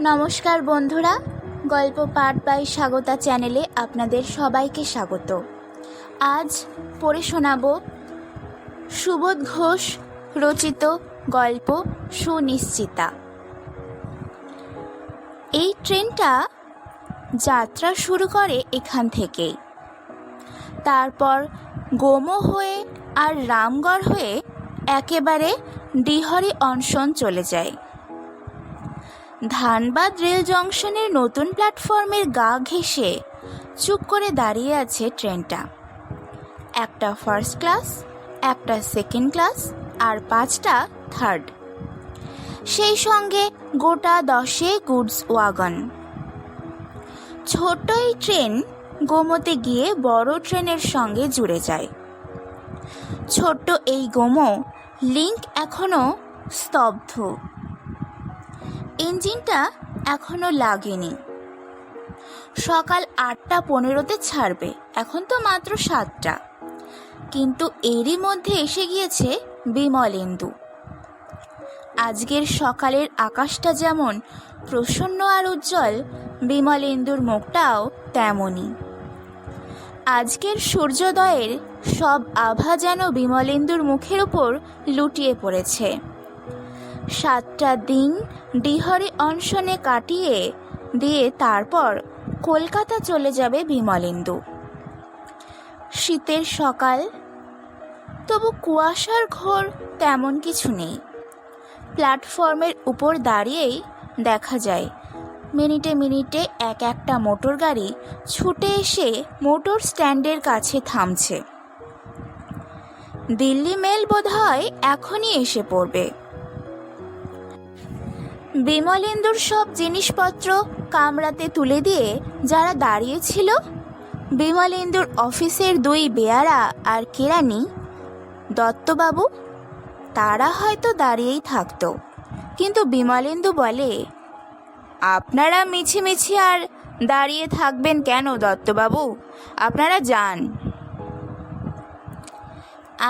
নমস্কার বন্ধুরা, গল্প পাঠ বাই স্বাগতা চ্যানেলে আপনাদের সবাইকে স্বাগত। আজ পড়ে শোনাব সুবোধ ঘোষ রচিত গল্প সুনিশ্চিতা। এই ট্রেনটা যাত্রা শুরু করে এখান থেকেই, তারপর গোমো হয়ে আর রামগড় হয়ে একেবারে ডিহরি অনশন চলে যায়। ধানবাদ রেল জংশনের নতুন প্ল্যাটফর্মের গা ঘেঁষে চুপ করে দাঁড়িয়ে আছে ট্রেনটা। একটা ফার্স্ট ক্লাস, একটা সেকেন্ড ক্লাস আর 5টা থার্ড, সেই সঙ্গে গোটা 10 গুডস ওয়াগন। ছোট এই ট্রেন গোমোতে গিয়ে বড় ট্রেনের সঙ্গে জুড়ে যায়। ছোট্ট এই গোমো লিঙ্ক এখনো স্তব্ধ, ইঞ্জিনটা এখনো লাগেনি। সকাল 8:15 ছাড়বে, এখন তো মাত্র 7টা, কিন্তু এরই মধ্যে এসে গিয়েছে বিমলেন্দু। আজকের সকালের আকাশটা যেমন প্রসন্ন আর উজ্জ্বল, বিমলেন্দুর মুখটাও তেমনই। আজকের সূর্যোদয়ের সব আভা যেন বিমলেন্দুর মুখের উপর লুটিয়ে পড়েছে। 7টা দিন ডিহরি অনশনে কাটিয়ে দিয়ে তারপর কলকাতা চলে যাবে বিমলেন্দু। শীতের সকাল, তবু কুয়াশার ঘোর তেমন কিছু নেই। প্ল্যাটফর্মের উপর দাঁড়িয়েই দেখা যায় মিনিটে মিনিটে একটা মোটর গাড়ি ছুটে এসে মোটর স্ট্যান্ডের কাছে থামছে। দিল্লি মেল বোধহয় এখনই এসে পড়বে। বিমলেন্দুর সব জিনিসপত্র কামরাতে তুলে দিয়ে যারা দাঁড়িয়েছিল, বিমলেন্দুর অফিসের 2 বেয়ারা আর কেরানি দত্তবাবু, তারা হয়তো দাঁড়িয়েই থাকতো, কিন্তু বিমলেন্দু বলে, আপনারা মিছিমিছি আর দাঁড়িয়ে থাকবেন কেন দত্তবাবু, আপনারা যান।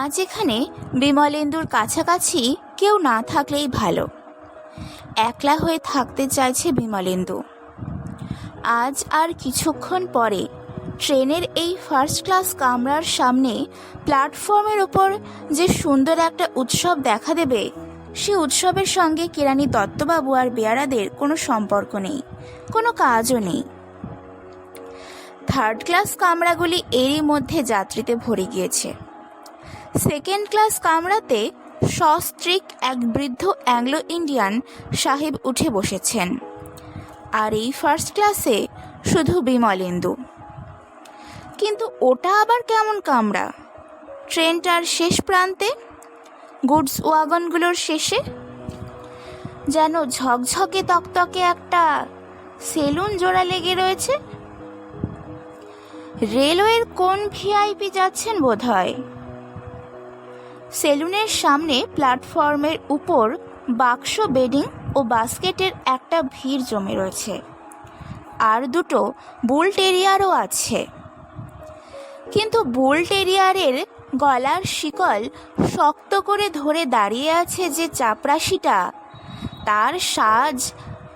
আজ এখানে বিমলেন্দুর কাছাকাছি কেউ না থাকলেই ভালো। একলা হয়ে থাকতে চাইছে বিমলেন্দু। আজ আর কিছুক্ষণ পরে ট্রেনের এই ফার্স্ট ক্লাস কামরার সামনে প্ল্যাটফর্মের ওপর যে সুন্দর একটা উৎসব দেখা দেবে, সে উৎসবের সঙ্গে কেরানি দত্তবাবু আর বেয়ারাদের কোনো সম্পর্ক নেই, কোনো কাজও নেই। থার্ড ক্লাস কামরাগুলি এরই মধ্যে যাত্রীতে ভরে গিয়েছে। সেকেন্ড ক্লাস কামরাতে সস্ত্রীক এক বৃদ্ধ অ্যাংলো ইন্ডিয়ান সাহেব উঠে বসেছেন, আর এই ফার্স্ট ক্লাসে শুধু বিমলেন্দু। কিন্তু ওটা আবার কেমন কামরা? ট্রেনটার শেষ প্রান্তে, গুডস ওয়াগনগুলোর শেষে, যেন ঝকঝকে তকতকে একটা সেলুন জোড়া লেগে রয়েছে। রেলওয়ের কোন ভিআইপি যাচ্ছেন বোধহয়। সেলুনের সামনে প্ল্যাটফর্মের উপর বাক্স, বেডিং ও বাস্কেটের একটা ভিড় জমে রয়েছে, আর 2টো বুল টেরিয়ারও আছে। কিন্তু বুল টেরিয়ারের গলার শিকল শক্ত করে ধরে দাঁড়িয়ে আছে যে চাপরাশিটা, তার সাজ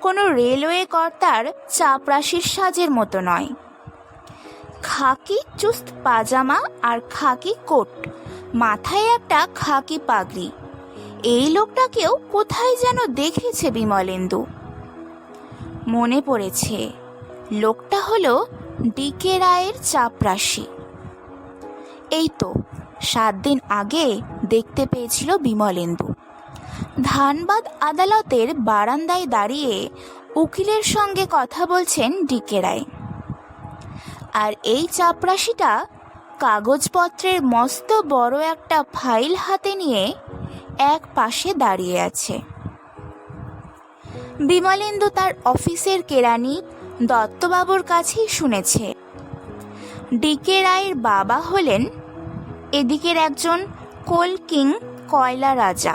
কোনো রেলওয়ে কর্তার চাপরাশির সাজের মতো নয়। খাকি চুস্ত পাজামা আর খাকি কোট, মাথায় একটা খাকি পাগড়ি। এই লোকটাকেও কোথায় যেন দেখেছে বিমলেন্দু। মনে পড়েছে, লোকটা হলো ডিকে রায়ের চাপরাশি। এই তো 7 দিন আগে দেখতে পেয়েছিল বিমলেন্দু। ধানবাদ আদালতের বারান্দায় দাঁড়িয়ে উকিলের সঙ্গে কথা বলছেন ডিকে রায়, আর এই চাপরাশিটা কাগজপত্রের মস্ত বড় একটা ফাইল হাতে নিয়ে এক পাশে দাঁড়িয়ে আছে। বিমলেন্দু তার অফিসের কেরানি দত্তবাবুর কাছেই শুনেছে ডিকে রায়ের বাবা হলেন এদিকের একজন কোল কিং, কয়লা রাজা।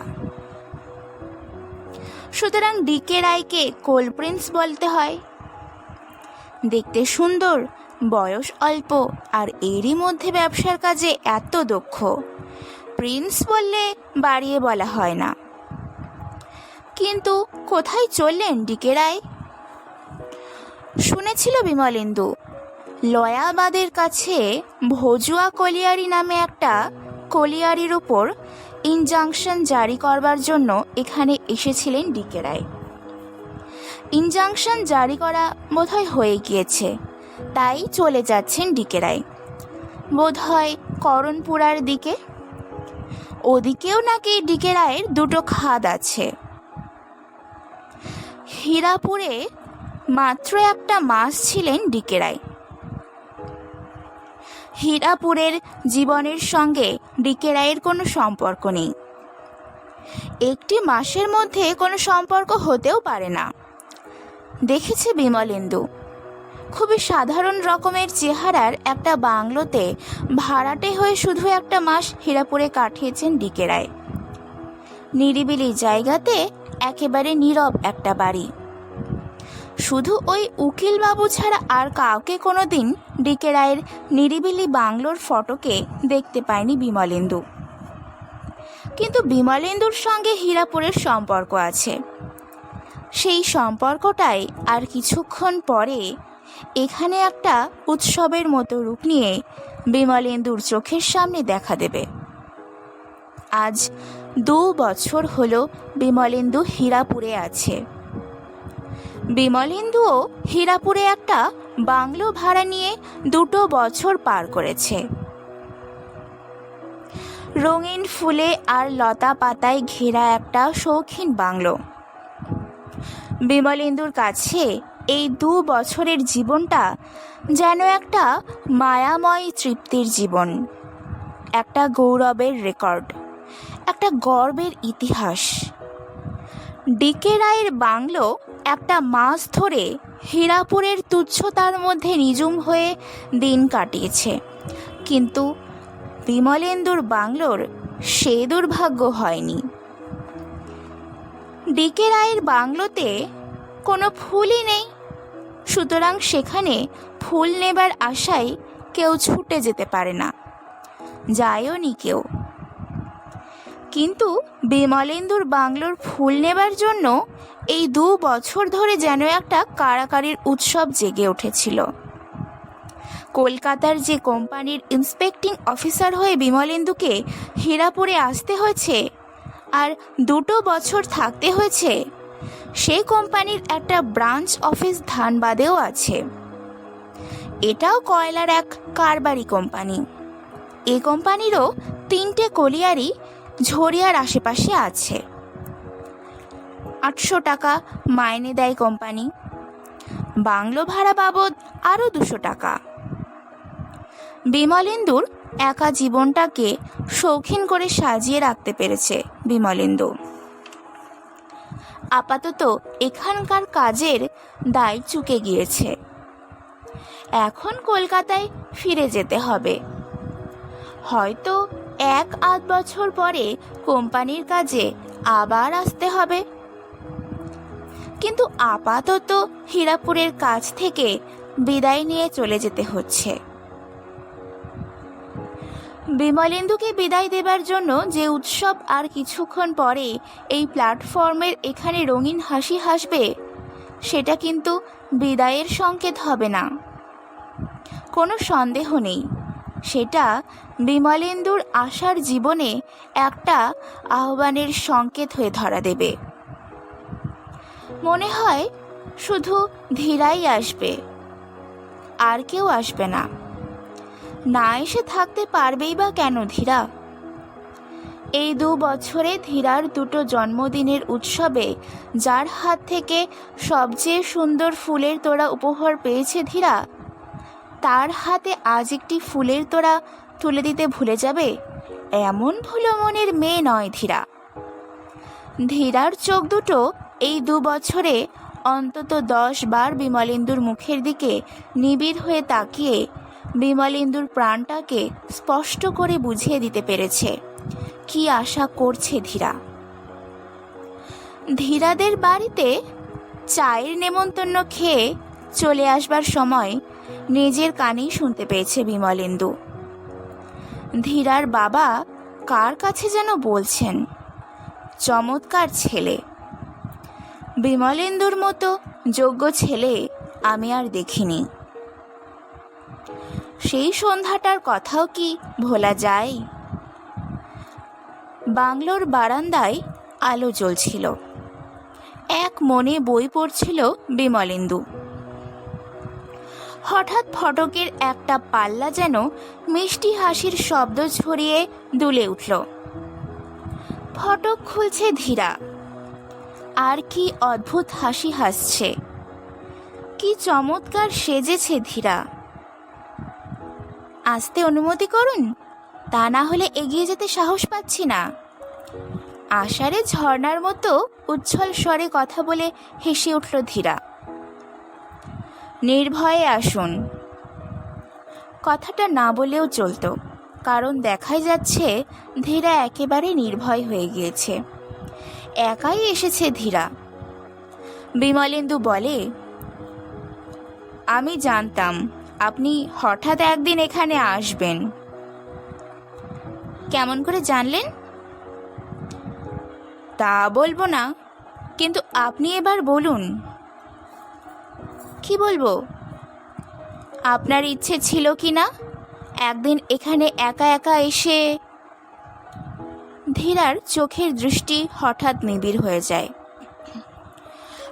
সুতরাং ডিকে রায়কে কোল প্রিন্স বলতে হয়। দেখতে সুন্দর, বয়স অল্প, আর এরই মধ্যে ব্যবসার কাজে এত দক্ষ, প্রিন্স বললে বাড়িয়ে বলা হয় না। কিন্তু কোথায় চললেন ডিকে রায়? শুনেছিল বিমলেন্দু লয়াবাদের কাছে ভজুয়া কলিয়ারি নামে একটা কলিয়ারির উপর ইনজাংশন জারি করবার জন্য এখানে এসেছিলেন ডিকে রায়। ইনজাংশন জারি করা বোধহয় হয়ে গিয়েছে, তাই চলে যাচ্ছেন ডিকে রায়। বোধহয় করণপুরার দিকে। ওদিকেও নাকি ডিকে রায়ের দুটো খাদ আছে। হীরাপুরে মাত্র একটা মাস ছিলেন ডিকে রায়। হীরাপুরের জীবনের সঙ্গে ডিকে রায়ের কোনো সম্পর্ক নেই। একটি মাসের মধ্যে কোনো সম্পর্ক হতেও পারে না। দেখেছে বিমলেন্দু, খুবই সাধারণ রকমের চেহারার একটা বাংলোতে ভাড়াটে হয়ে শুধু একটা মাস হীরাপুরে কাটিয়েছেন ডিকে রায়। নিরিবিলি জায়গাতে একেবারে নীরব একটা বাড়ি। শুধু ওই উকিলবাবু ছাড়া আর কাউকে কোনোদিন ডিকে রায়ের নিরিবিলি বাংলোর ফটোকে দেখতে পায়নি বিমলেন্দু। কিন্তু বিমলেন্দুর সঙ্গে হীরাপুরের সম্পর্ক আছে। সেই সম্পর্কটাই আর কিছুক্ষণ পরে এখানে একটা উৎসবের মতো রূপ নিয়ে বিমলেন্দুর চোখের সামনে দেখা দেবে। আজ 2 বছর হলো বিমলেন্দু হীরাপুরে আছে। বিমলেন্দুও হীরাপুরে একটা বাংলো ভাড়া নিয়ে 2 বছর পার করেছে। রঙিন ফুলে আর লতা পাতায় ঘেরা একটা শৌখিন বাংলো। বিমলেন্দুর কাছে এই 2 বছরের জীবনটা যেন একটা মায়াময় তৃপ্তির জীবন, একটা গৌরবের রেকর্ড, একটা গর্বের ইতিহাস। ডিকে রায়ের বাংলো একটা মাস ধরে হীরাপুরের তুচ্ছতার মধ্যে নিঝুম হয়ে দিন কাটিয়েছে, কিন্তু বিমলেন্দুর বাংলোর সে দুর্ভাগ্য হয়নি। ডিকে রায়ের বাংলোতে কোনো ফুলই নেই, সুতরাং সেখানে ফুল নেবার আশায় কেউ ছুটে যেতে পারে না, যায়ও নি কেউ। কিন্তু বিমলেন্দুর বাংলোর ফুল নেবার জন্য এই 2 বছর ধরে যেন একটা কাড়াকাড়ির উৎসব জেগে উঠেছিল। কলকাতার যে কোম্পানির ইন্সপেক্টিং অফিসার হয়ে বিমলেন্দুকে হীরাপুরে আসতে হয়েছে আর 2 বছর থাকতে হয়েছে, সেই কোম্পানির একটা ব্রাঞ্চ অফিস ধানবাদেও আছে। এটাও কয়লার এক কারবারি কোম্পানি। এই কোম্পানিরও 3টে কলিয়ারি ঝরিয়ার আশেপাশে আছে। 800 টাকা মাইনে দেয় কোম্পানি। বাংলো ভাড়া বাবদ আরও 200 টাকা। বিমলেন্দুর একা জীবনটাকে শৌখিন করে সাজিয়ে রাখতে পেরেছে বিমলেন্দু। আপাতত এখানকার কাজের দায় চুকে গিয়েছে। এখন কলকাতায় ফিরে যেতে হবে। হয়তো 1-8 বছর পরে কোম্পানির কাজে আবার আসতে হবে। কিন্তু আপাতত হীরাপুরের কাজ থেকে বিদায় নিয়ে চলে যেতে হচ্ছে। বিমলেন্দুকে বিদায় দেবার জন্য যে উৎসব আর কিছুক্ষণ পরে এই প্ল্যাটফর্মের এখানে রঙিন হাসি হাসবে, সেটা কিন্তু বিদায়ের সংকেত হবে না, কোনো সন্দেহ নেই। সেটা বিমলেন্দুর আশার জীবনে একটা আহ্বানের সংকেত হয়ে ধরা দেবে। মনে হয় শুধু ধীরাই আসবে, আর কেউ আসবে না। না এসে থাকতে পারবেই বা কেন ধীরা? এই 2 বছরে ধীরার 2টো জন্মদিনের উৎসবে যার হাত থেকে সবচেয়ে সুন্দর ফুলের তোড়া উপহার পেয়েছে ধীরা, তার হাতে আজ একটি ফুলের তোড়া তুলে দিতে ভুলে যাবে এমন ভুলো মনের মেয়ে নয় ধীরা। ধীরার চোখ দুটো এই 2 বছরে অন্তত 10 বার বিমলেন্দুর মুখের দিকে নিবিড় হয়ে তাকিয়ে বিমলেন্দুর প্রাণটাকে স্পষ্ট করে বুঝিয়ে দিতে পেরেছে কি আশা করছে ধীরা। ধীরাদের বাড়িতে চায়ের নেমন্তন্ন খেয়ে চলে আসবার সময় নিজের কানেই শুনতে পেয়েছে বিমলেন্দু। ধীরার বাবা কার কাছে যেন বলছেন, চমৎকার ছেলে। বিমলেন্দুর মতো যোগ্য ছেলে আমি আর দেখিনি। সেই সন্ধ্যাটার কথাও কি ভোলা যায়? বাংলোর বারান্দায় আলো জ্বলছিল। এক মনে বই পড়ছিল বিমলেন্দু। হঠাৎ ফটকের একটা পাল্লা যেন মিষ্টি হাসির শব্দ ছড়িয়ে দুলে উঠল। ফটক খুলছে ধীরা। আর কি অদ্ভুত হাসি হাসছে! কি চমৎকার সেজেছে ধীরা! আসতে অনুমতি করুন, তা না হলে এগিয়ে যেতে সাহস পাচ্ছি না। আষাঢ়ে ঝর্ণার মতো উচ্ছল স্বরে কথা বলে হেসে উঠল ধীরা। নির্ভয়ে আসুন। কথাটা না বলেও চলতো, কারণ দেখাই যাচ্ছে ধীরা একেবারে নির্ভয় হয়ে গিয়েছে। একাই এসেছে ধীরা। বিমলেন্দু বলে, আমি জানতাম আপনি হঠাৎ একদিন এখানে আসবেন। কেমন করে জানলেন? তা বলবো না, কিন্তু আপনি এবার বলুন। কি বলবো? আপনার ইচ্ছে ছিল কি না একদিন এখানে একা একা এসে? ধীরার চোখের দৃষ্টি হঠাৎ নিবিড় হয়ে যায়।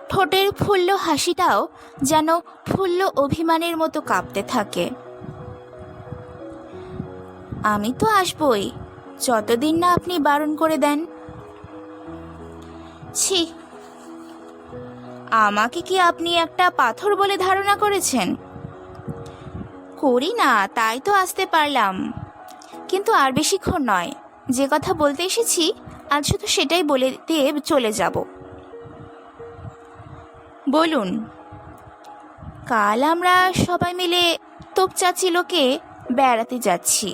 ঠোঁটের ফুল্ল হাসিটাও যেন ফুল্ল অভিমানের মতো কাঁপতে থাকে। আমি তো আসবই, যতদিন না আপনি বারণ করে দেন। ছি, আমাকে কি আপনি একটা পাথর বলে ধারণা করেছেন? করি না, তাই তো আসতে পারলাম। কিন্তু আর বেশিক্ষণ নয়, যে কথা বলতে এসেছি আজ শুধু সেটাই বলে দিয়ে চলে যাব। বলুন। কাল আমরা সবাই মিলে তোপচাচি লোকে বেড়াতে যাচ্ছি।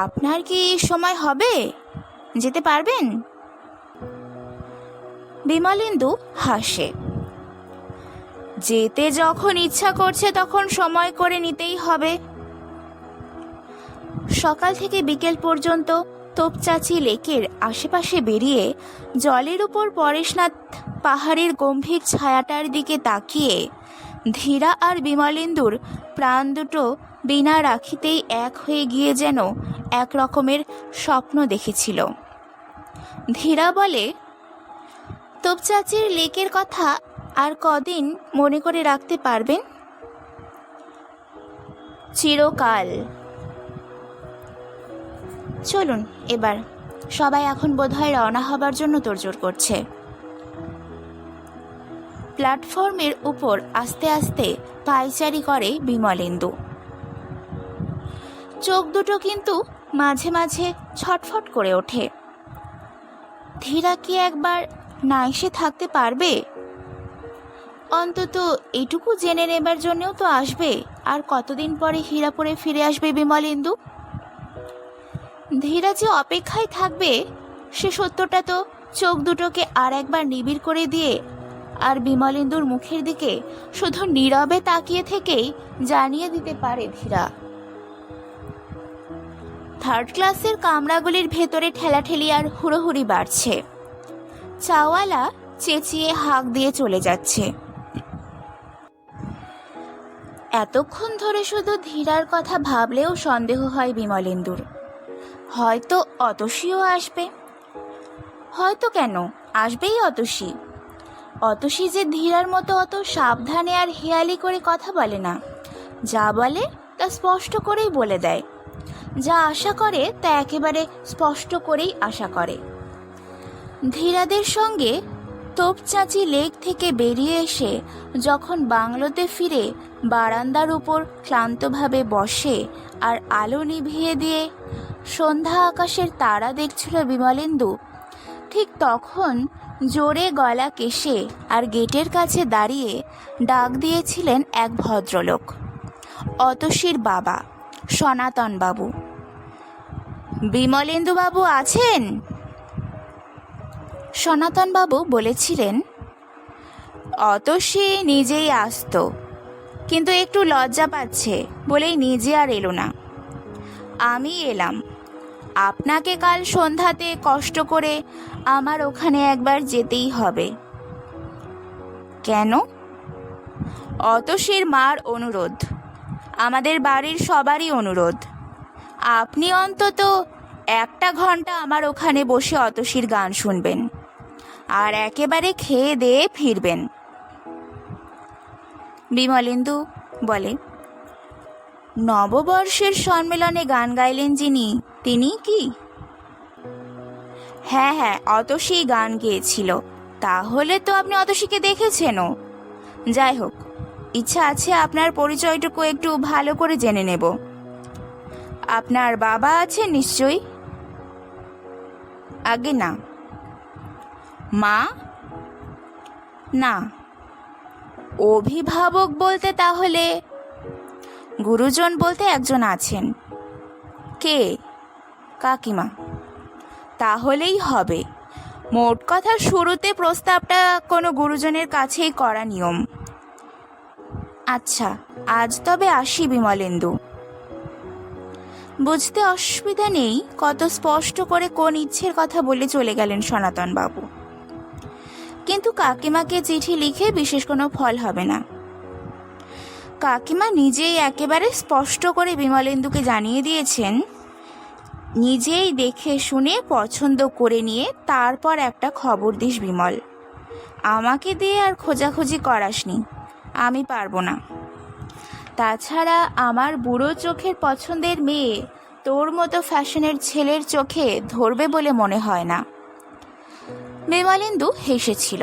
আপনার কি সময় হবে? যেতে পারবেন? বিমলেন্দু হাসে। যেতে যখন ইচ্ছা করছে তখন সময় করে নিতেই হবে। সকাল থেকে বিকেল পর্যন্ত তোপচাচি লেকের আশেপাশে বেরিয়ে জলের উপর পরেশনাথ পাহাড়ের গম্ভীর ছায়াটার দিকে তাকিয়ে ধীরা আর বিমলেন্দুর প্রাণ দুটো বিনা রাখিতেই এক হয়ে গিয়ে যেন এক রকমের স্বপ্ন দেখেছিল। ধীরা বলে, তোপচাচির লেকের কথা আর কদিন মনে করে রাখতে পারবেন? চিরকাল। চলুন এবার, সবাই এখন বোধহয় রওনা হবার জন্য তোড়জোড় করছে। প্ল্যাটফর্মের উপর আস্তে আস্তে পায়চারি করে বিমলেন্দু। চোখ দুটো কিন্তু মাঝে মাঝে ছটফট করে ওঠে। ধীরা কি একবার না এসে থাকতে পারবে? অন্তত এটুকু জেনে নেবার জন্যও তো আসবে আর কতদিন পরে হীরাপুরে ফিরে আসবে বিমলেন্দু। ধীরা যে অপেক্ষায় থাকবে সে সত্যটা তো চোখ দুটোকে আর একবার নিবিড় করে দিয়ে আর বিমলেন্দুর মুখের দিকে শুধু নীরবে তাকিয়ে থেকেই জানিয়ে দিতে পারে ধীরা। থার্ড ক্লাসের কামরাগুলির ভেতরে ঠেলাঠেলি আর হুড়োহুড়ি বাড়ছে। চাওয়ালা চেঁচিয়ে হাঁক দিয়ে চলে যাচ্ছে। এতক্ষণ ধরে শুধু ধীরার কথা ভাবলেও সন্দেহ হয় বিমলেন্দুর। হয়তো অতসীও আসবে। হয়তো কেন, আসবেই অতসী। অতসী যে ধীরার মতো অত সাবধানে আর হেয়ালি করে কথা বলে না। যা বলে তা স্পষ্ট করেই বলে দেয়। যা আশা করে তা একেবারে স্পষ্ট করেই আশা করে। ধীরাদের সঙ্গে তোপচাচি লেক থেকে বেরিয়ে এসে যখন বাংলোতে ফিরে বারান্দার উপর ক্লান্তভাবে বসে আর আলো নিভিয়ে দিয়ে সন্ধ্যা আকাশের তারা দেখছিল বিমলেন্দু, ঠিক তখন জোরে গলা কেশে আর গেটের কাছে দাঁড়িয়ে ডাক দিয়েছিলেন এক ভদ্রলোক, অতসীর বাবা সনাতন বাবু। বিমলেন্দু বাবু আছেন? সনাতন বাবু বলেছিলেন, অতসী নিজেই আসতো, কিন্তু একটু লজ্জা পাচ্ছে বলেই নিজে আর এলো না। আমি এলাম। আপনাকে কাল সন্ধ্যাতে কষ্ট করে আমার ওখানে একবার যেতেই হবে। কেন? অতসীর মার অনুরোধ, আমাদের বাড়ির সবারই অনুরোধ, আপনি অন্তত 1 ঘন্টা আমার ওখানে বসে অতসীর গান শুনবেন, আর একেবারে খেয়ে দিয়ে ফিরবেন। বিমলেন্দু বলে, নববর্ষের সম্মেলনে গান গাইলেন যিনি, তিনি কি? হ্যাঁ হ্যাঁ, অতসী গান গেয়েছিল। তাহলে তো আপনি অতসীকে দেখেছেনও। যাই হোক, ইচ্ছা আছে আপনার পরিচয়টুকু একটু ভালো করে জেনে নেব। আপনার বাবা আছেন নিশ্চয়ই? আগে না। মা? না। অভিভাবক বলতে তাহলে? গুরুজন বলতে একজন আছেন। কে? কাকিমা। তাহলেই হবে। মোট কথা, শুরুতে প্রস্তাবটা কোনো গুরুজনের কাছেই করা নিয়ম। আচ্ছা, আজ তবে আসি বিমলেন্দু। বুঝতে অসুবিধা নেই কত স্পষ্ট করে কোন ইচ্ছের কথা বলে চলে গেলেন সনাতন বাবু। কিন্তু কাকিমাকে চিঠি লিখে বিশেষ কোনো ফল হবে না। কাকিমা নিজেই একেবারে স্পষ্ট করে বিমলেন্দুকে জানিয়ে দিয়েছেন, নিজেই দেখে শুনে পছন্দ করে নিয়ে তারপর একটা খবর দিস বিমল। আমাকে দিয়ে আর খোঁজাখুঁজি করাসনি, আমি পারবো না। তাছাড়া আমার বুড়ো চোখের পছন্দের মেয়ে তোর মতো ফ্যাশনের ছেলের চোখে ধরবে বলে মনে হয় না। বিমলেন্দু হেসেছিল।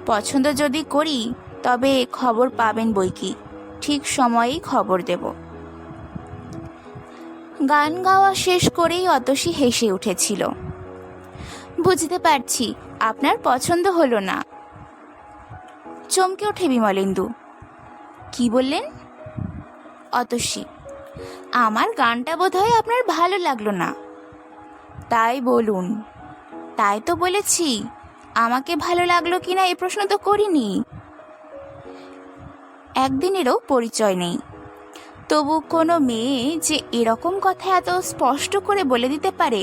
পছন্দ যদি করি তবে খবর পাবেন বইকি, ঠিক সময়েই খবর দেব। গান গাওয়া শেষ করেই অতসী হেসে উঠেছিল। বুঝতে পারছি আপনার পছন্দ হলো না। চমকে ওঠে বিমলেন্দু। কি বললেন? অতসী, আমার গানটা বোধহয় আপনার ভালো লাগলো না। তাই বলুন। তাই তো বলেছি, আমাকে ভালো লাগলো কিনা এই প্রশ্ন তো করিনি। একদিনেরও পরিচয় নেই, তবু কোনো মেয়ে যে এরকম কথা এত স্পষ্ট করে বলে দিতে পারে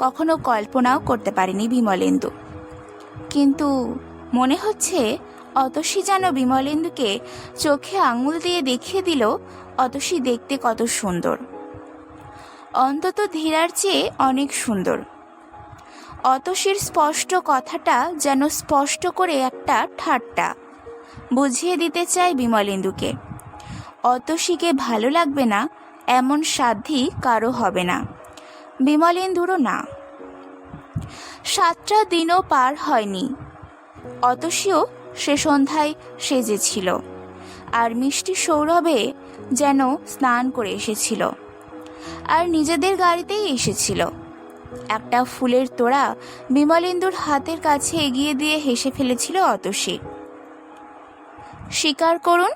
কখনো কল্পনাও করতে পারেনি বিমলেন্দু। কিন্তু মনে হচ্ছে অতসী যেন বিমলেন্দুকে চোখে আঙুল দিয়ে দেখিয়ে দিল অতসী দেখতে কত সুন্দর, অন্তত ধীরার চেয়ে অনেক সুন্দর। অতসীর স্পষ্ট কথাটা যেন স্পষ্ট করে একটা ঠাট্টা বুঝিয়ে দিতে চায় বিমলেন্দুকে। অতসীকে ভালো লাগবে না এমন সাধ্যি কারো হবে না, বিমলেন্দুরও না। 7টা দিনও পার হয়নি, অতসীও সে সন্ধ্যায় সেজেছিল, আর মিষ্টি সৌরভে যেন স্নান করে এসেছিল, আর নিজেদের গাড়িতেই এসেছিল। একটা ফুলের তোড়া বিমলেন্দুর হাতের কাছে এগিয়ে দিয়ে হেসে ফেলেছিল অতসী। স্বীকার করুন,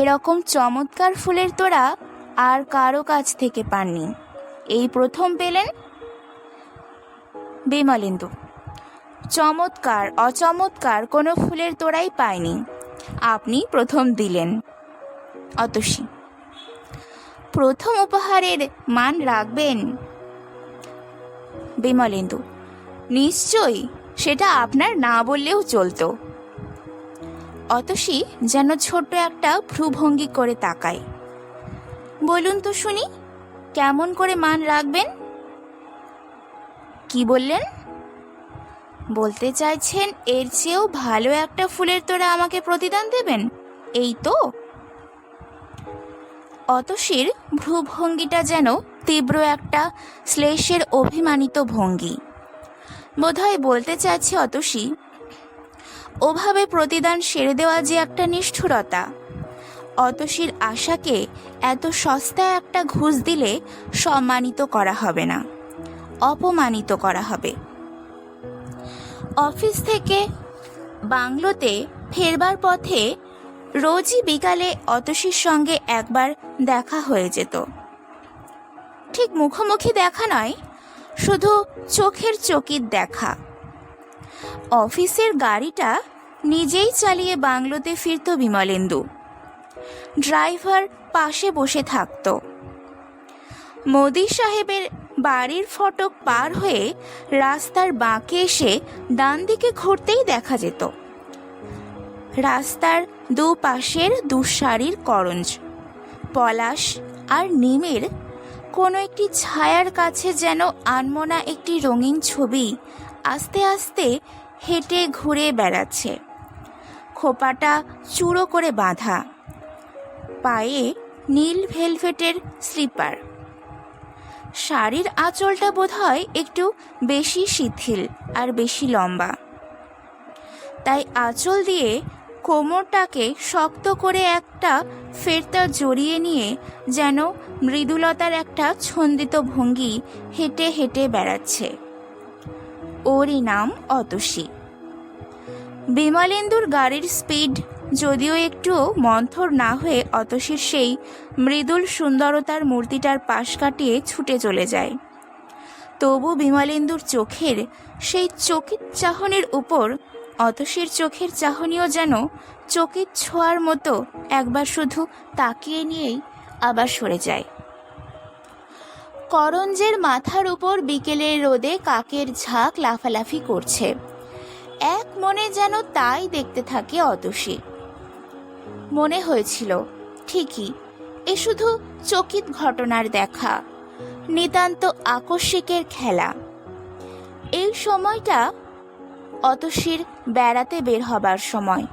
এরকম চমৎকার ফুলের তোড়া আর কারো কাছ থেকে পাননি, এই প্রথম পেলেন। বিমলেন্দু, চমৎকার অচমৎকার কোনো ফুলের তোড়াই পায়নি, আপনি প্রথম দিলেন। অতসী, প্রথম উপহারের মান রাখবেন। বিমলেন্দু, নিশ্চয়ই, সেটা আপনার না বললেও চলতো। অতসী যেন ছোট্ট একটা ভ্রুভঙ্গি করে তাকায়। বলুন তো শুনি, কেমন করে মান রাখবেন? কি বললেন? বলতে চাইছেন এর চেয়েও ভালো একটা ফুলের তোড়া আমাকে প্রতিদান দেবেন, এই তো? অতসীর ভ্রুভঙ্গিটা যেন তীব্র একটা শ্লেষের অভিমানিত ভঙ্গি। বোধহয় বলতে চাইছে অতসী, ওভাবে প্রতিদান সেরে দেওয়া যে একটা নিষ্ঠুরতা। অতসীর আশাকে এত সস্তায় একটা ঘুষ দিলে সম্মানিত করা হবে না, অপমানিত করা হবে। অফিস থেকে বাংলোতে ফেরবার পথে রোজই বিকালে অতসীর সঙ্গে একবার দেখা হয়ে যেত। ঠিক মুখোমুখি দেখা নয়, শুধু চোখের চকিত দেখা। অফিসের গাড়িটা নিজেই চালিয়ে বাংলোতে ফিরত বিমলেন্দু, ড্রাইভার পাশে বসে থাকত। মোদি সাহেবের বাড়ির ফটক পার হয়ে রাস্তার বাঁকে এসে ডান দিকে ঘুরতেই দেখা যেত রাস্তার দুপাশের দুসারির করঞ্জ, পলাশ আর নিমের কোনো একটি ছায়ার কাছে যেন আনমনা একটি রঙিন ছবি আস্তে আস্তে হেঁটে ঘুরে বেড়াচ্ছে। খোপাটা চূড়ো করে বাঁধা, পায়ে নীল ভেলভেটের স্লিপার। শাড়ির আঁচলটা বোধহয় একটু বেশি শিথিল আর বেশি লম্বা, তাই আঁচল দিয়ে কোমরটাকে শক্ত করে একটা ফেরতা জড়িয়ে নিয়ে যেন মৃদুলতার একটা ছন্দিত ভঙ্গি হেঁটে হেঁটে বেড়াচ্ছে। ওরই নাম অতসী। বিমলেন্দুর গাড়ির স্পিড যদিও একটু মন্থর না হয়ে অতসীর সেই মৃদুল সুন্দরতার মূর্তিটার পাশ কাটিয়ে ছুটে চলে যায়, তবু বিমলেন্দুর চোখের সেই চকিত চাহনির উপর অতসীর চোখের চাহনিও যেন চকিত ছোঁয়ার মতো একবার শুধু তাকিয়ে নিয়েই আবার সরে যায়। করঞ্জের মাথার উপর বিকেলের রোদে কাকের ঝাঁক লাফালাফি করছে। এক মনে যেন তাই দেখতে থাকে অতসী। মনে হয়েছিল ঠিকই এ শুধু চকিত ঘটনার দেখা, নিতান্ত আকস্মিকের খেলা। এই সময়টা অতসীর বেড়াতে বের হবার সময়,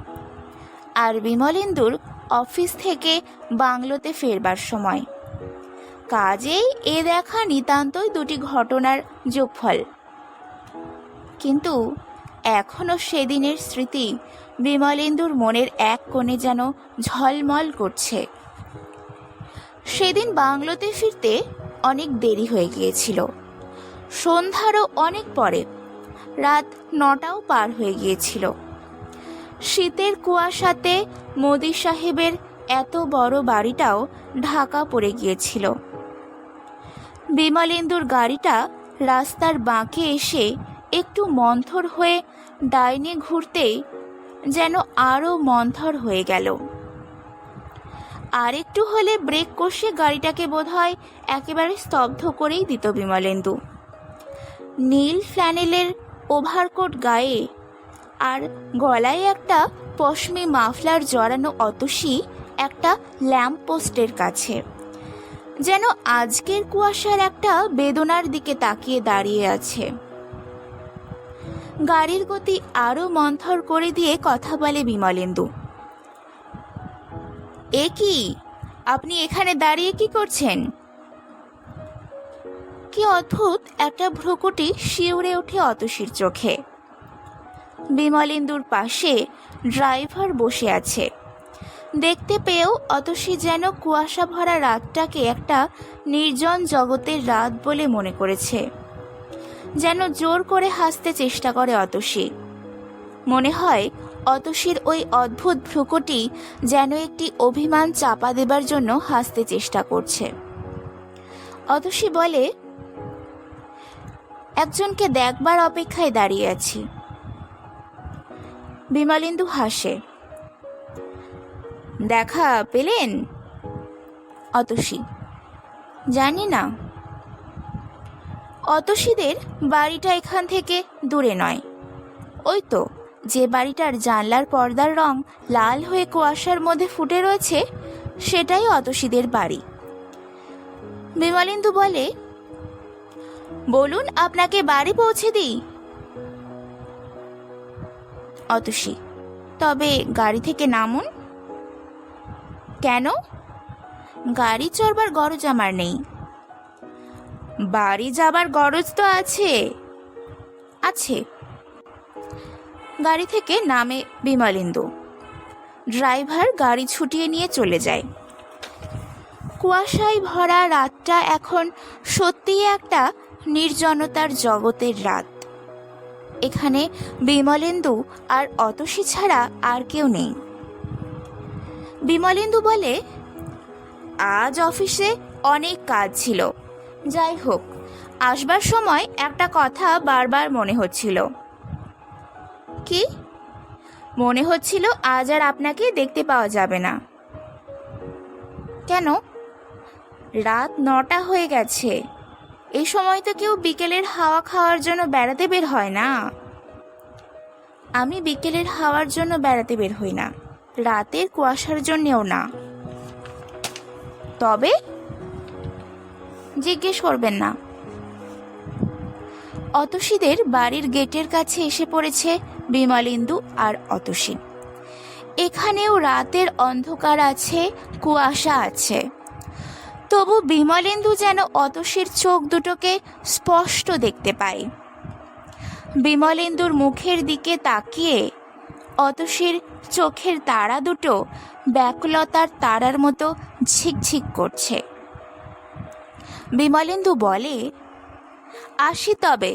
আর বিমলেন্দুর অফিস থেকে বাংলোতে ফেরবার সময়। কাজেই এ দেখা নিতান্তই দুটি ঘটনার যোগফল। কিন্তু এখনো সেদিনের স্মৃতি বিমলেন্দুর মনের এক কোণে যেন ঝলমল করছে। সেদিন বাংলোতে ফিরতে অনেক দেরি হয়ে গিয়েছিল, সন্ধ্যারও অনেক পরে, রাত 9টাও পার হয়ে গিয়েছিল। শীতের কুয়াশাতে মোদি সাহেবের এত বড় বাড়িটাও ঢাকা পড়ে গিয়েছিল। বিমলেন্দুর গাড়িটা রাস্তার বাঁকে এসে একটু মন্থর হয়ে ডাইনে ঘুরতেই যেন আরও মন্থর হয়ে গেল। আর একটু হলে ব্রেক কষে গাড়িটাকে বোধহয় একেবারে স্তব্ধ করেই দিত বিমলেন্দু। নীল ফ্ল্যানেলের ওভারকোট গায়ে আর গলায় একটা পশমি মাফলার জড়ানো অতসী একটা ল্যাম্প পোস্টের কাছে যেন আজকের কুয়াশার একটা বেদনার দিকে তাকিয়ে দাঁড়িয়ে আছে। গাড়ির গতি আরো মন্থর করে দিয়ে কথা বলে বিমলেন্দু। এ কি, আপনি এখানে দাঁড়িয়ে কি করছেন? কি অদ্ভুত একটা ভ্রুকুটি শিউরে ওঠে অতসীর চোখে। বিমলেন্দুর পাশে ড্রাইভার বসে আছে। দেখতে পেয়েও অতসী যেন কুয়াশা ভরা রাতটাকে একটা নির্জন জগতের রাত বলে মনে করেছে। যেন জোর করে হাসতে চেষ্টা করে অতসী। মনে হয় অতসীর ওই অদ্ভুত ভ্রুকুটি যেন একটি অভিমান চাপা দেবার জন্য হাসতে চেষ্টা করছে। অতসী বলে, একজনকে দেখবার অপেক্ষায় দাঁড়িয়ে আছি। বিমলেন্দু হাসে। দেখা পেলেন? অতসী, জানি না। অতসীদের বাড়িটা এখান থেকে দূরে নয়। ওই তো যে বাড়িটার জানলার পর্দার রং লাল হয়ে কুয়াশার মধ্যে ফুটে রয়েছে, সেটাই অতসীদের বাড়ি। বিমলেন্দু বলে, বলুন আপনাকে বাড়ি পৌঁছে দিই। অতসী, তবে গাড়ি থেকে নামুন। কেন? গাড়ি চড়বার গরজ আমার নেই। বাড়ি যাবার গরজ তো আছে। আছে। গাড়ি থেকে নামে বিমলেন্দু। ড্রাইভার গাড়ি ছুটিয়ে নিয়ে চলে যায়। কুয়াশায় ভরা রাতটা এখন সত্যিই একটা নির্জনতার জগতের রাত। এখানে বিমলেন্দু আর অতসী ছাড়া আর কেউ নেই। বিমলেন্দু বলে, আজ অফিসে অনেক কাজ ছিল। যাই হোক, আসবার সময় একটা কথা বারবার মনে হচ্ছিল। কি মনে হচ্ছিল? আজ আর আপনাকে দেখতে পাওয়া যাবে না। কেন? রাত 9টা হয়ে গেছে। এই সময় তো কেউ বিকেলের হাওয়া খাওয়ার জন্য বেড়াতে বের হয় না। আমি বিকেলের হাওয়ার জন্য বেড়াতে বের হই না, রাতের কুয়াশার জন্যেও না। তবে জিজ্ঞেস করবেন না। অতসীদের বাড়ির গেটের কাছে এসে পড়েছে বিমলেন্দু আর অতসী। এখানেও রাতের অন্ধকার আছে, কুয়াশা আছে, তবু বিমলেন্দু যেন অতসীর চোখ দুটোকে স্পষ্ট দেখতে পায়। বিমলেন্দুর মুখের দিকে তাকিয়ে অতসীর চোখের তারা দুটো ব্যাকুলতার তারার মতো ঝিকঝিক করছে। বিমলেন্দু বলে, আসি তবে।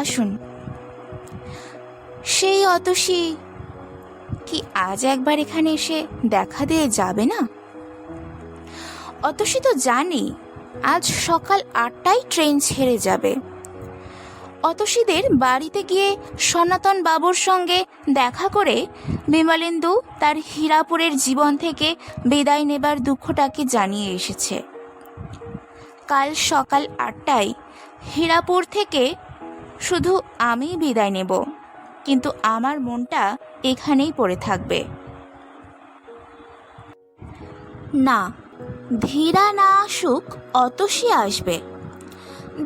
আসুন। সেই অতসী কি আজ একবার এখানে এসে দেখা দিয়ে যাবে না? অতসী তো জানি আজ সকাল 8টায় ট্রেন ছেড়ে যাবে। অতসীদের বাড়িতে গিয়ে সনাতন বাবুর সঙ্গে দেখা করে বিমলেন্দু তার হীরাপুরের জীবন থেকে বিদায় নেবার দুঃখটাকে জানিয়ে এসেছে। কাল সকাল 8টায় হীরাপুর থেকে শুধু আমি বিদায় নেব, কিন্তু আমার মনটা এখানেই পড়ে থাকবে। না, ধীরা না আসুক, অতসী আসবে।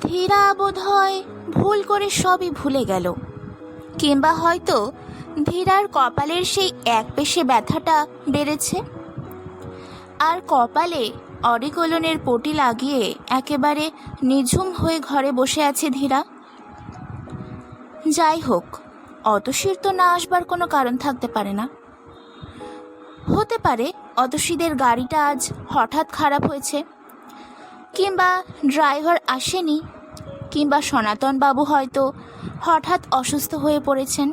ধীরা বোধহয় ভুল করে সবই ভুলে গেল, কিংবা হয়তো ধীরার কপালের সেই এক পেশে ব্যথাটা বেড়েছে, আর কপালে অরিকলনের পটি লাগিয়ে একেবারে নিঝুম হয়ে ঘরে বসে আছে ধীরা। যাই হোক, অতসীর তো না আসবার কোনো কারণ থাকতে পারে না। হতে পারে অতসীদের গাড়িটা আজ হঠাৎ খারাপ হয়েছে, কিংবা ড্রাইভার আসেনি, কিংবা সনাতন বাবু হয়তো হঠাৎ অসুস্থ হয়ে পড়েছেন।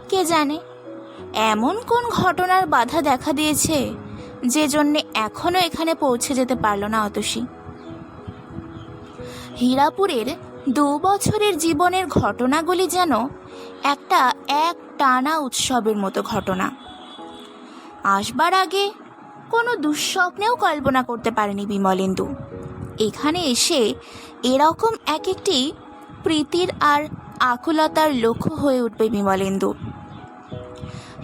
কে জানে এমন কোন ঘটনার বাধা দেখা দিয়েছে যে জন্যে এখনো এখানে পৌঁছে যেতে পারল না অতসী। হীরাপুরের 2 বছরের জীবনের ঘটনাগুলি যেন একটা এক টানা উৎসবের মতো ঘটনা। আসবার আগে কোনো দুঃস্বপ্নেও কল্পনা করতে পারেনি বিমলেন্দু এখানে এসে এরকম এক একটি প্রীতির আর আকুলতার লক্ষ্য হয়ে উঠবে বিমলেন্দু।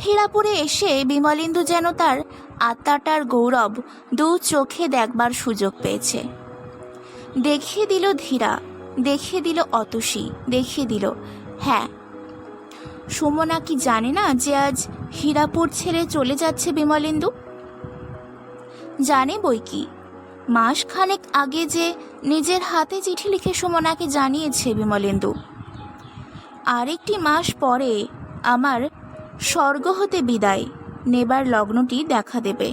হীরাপুরে এসে বিমলেন্দু যেন তার আত্মাটার গৌরব 2 চোখে দেখবার সুযোগ পেয়েছে। দেখিয়ে দিল ধীরা, দেখিয়ে দিল অতসী, দেখিয়ে দিল, হ্যাঁ, সুমনা কি জানে না যে আজ হীরাপুর ছেড়ে চলে যাচ্ছে বিমলেন্দু? জানে বই কি, মাসখানেক আগে যে নিজের হাতে চিঠি লিখে সুমনাকে জানিয়েছে বিমলেন্দু, আরেকটি মাস পরে আমার স্বর্গ হতে বিদায় নেবার লগ্নটি দেখা দেবে।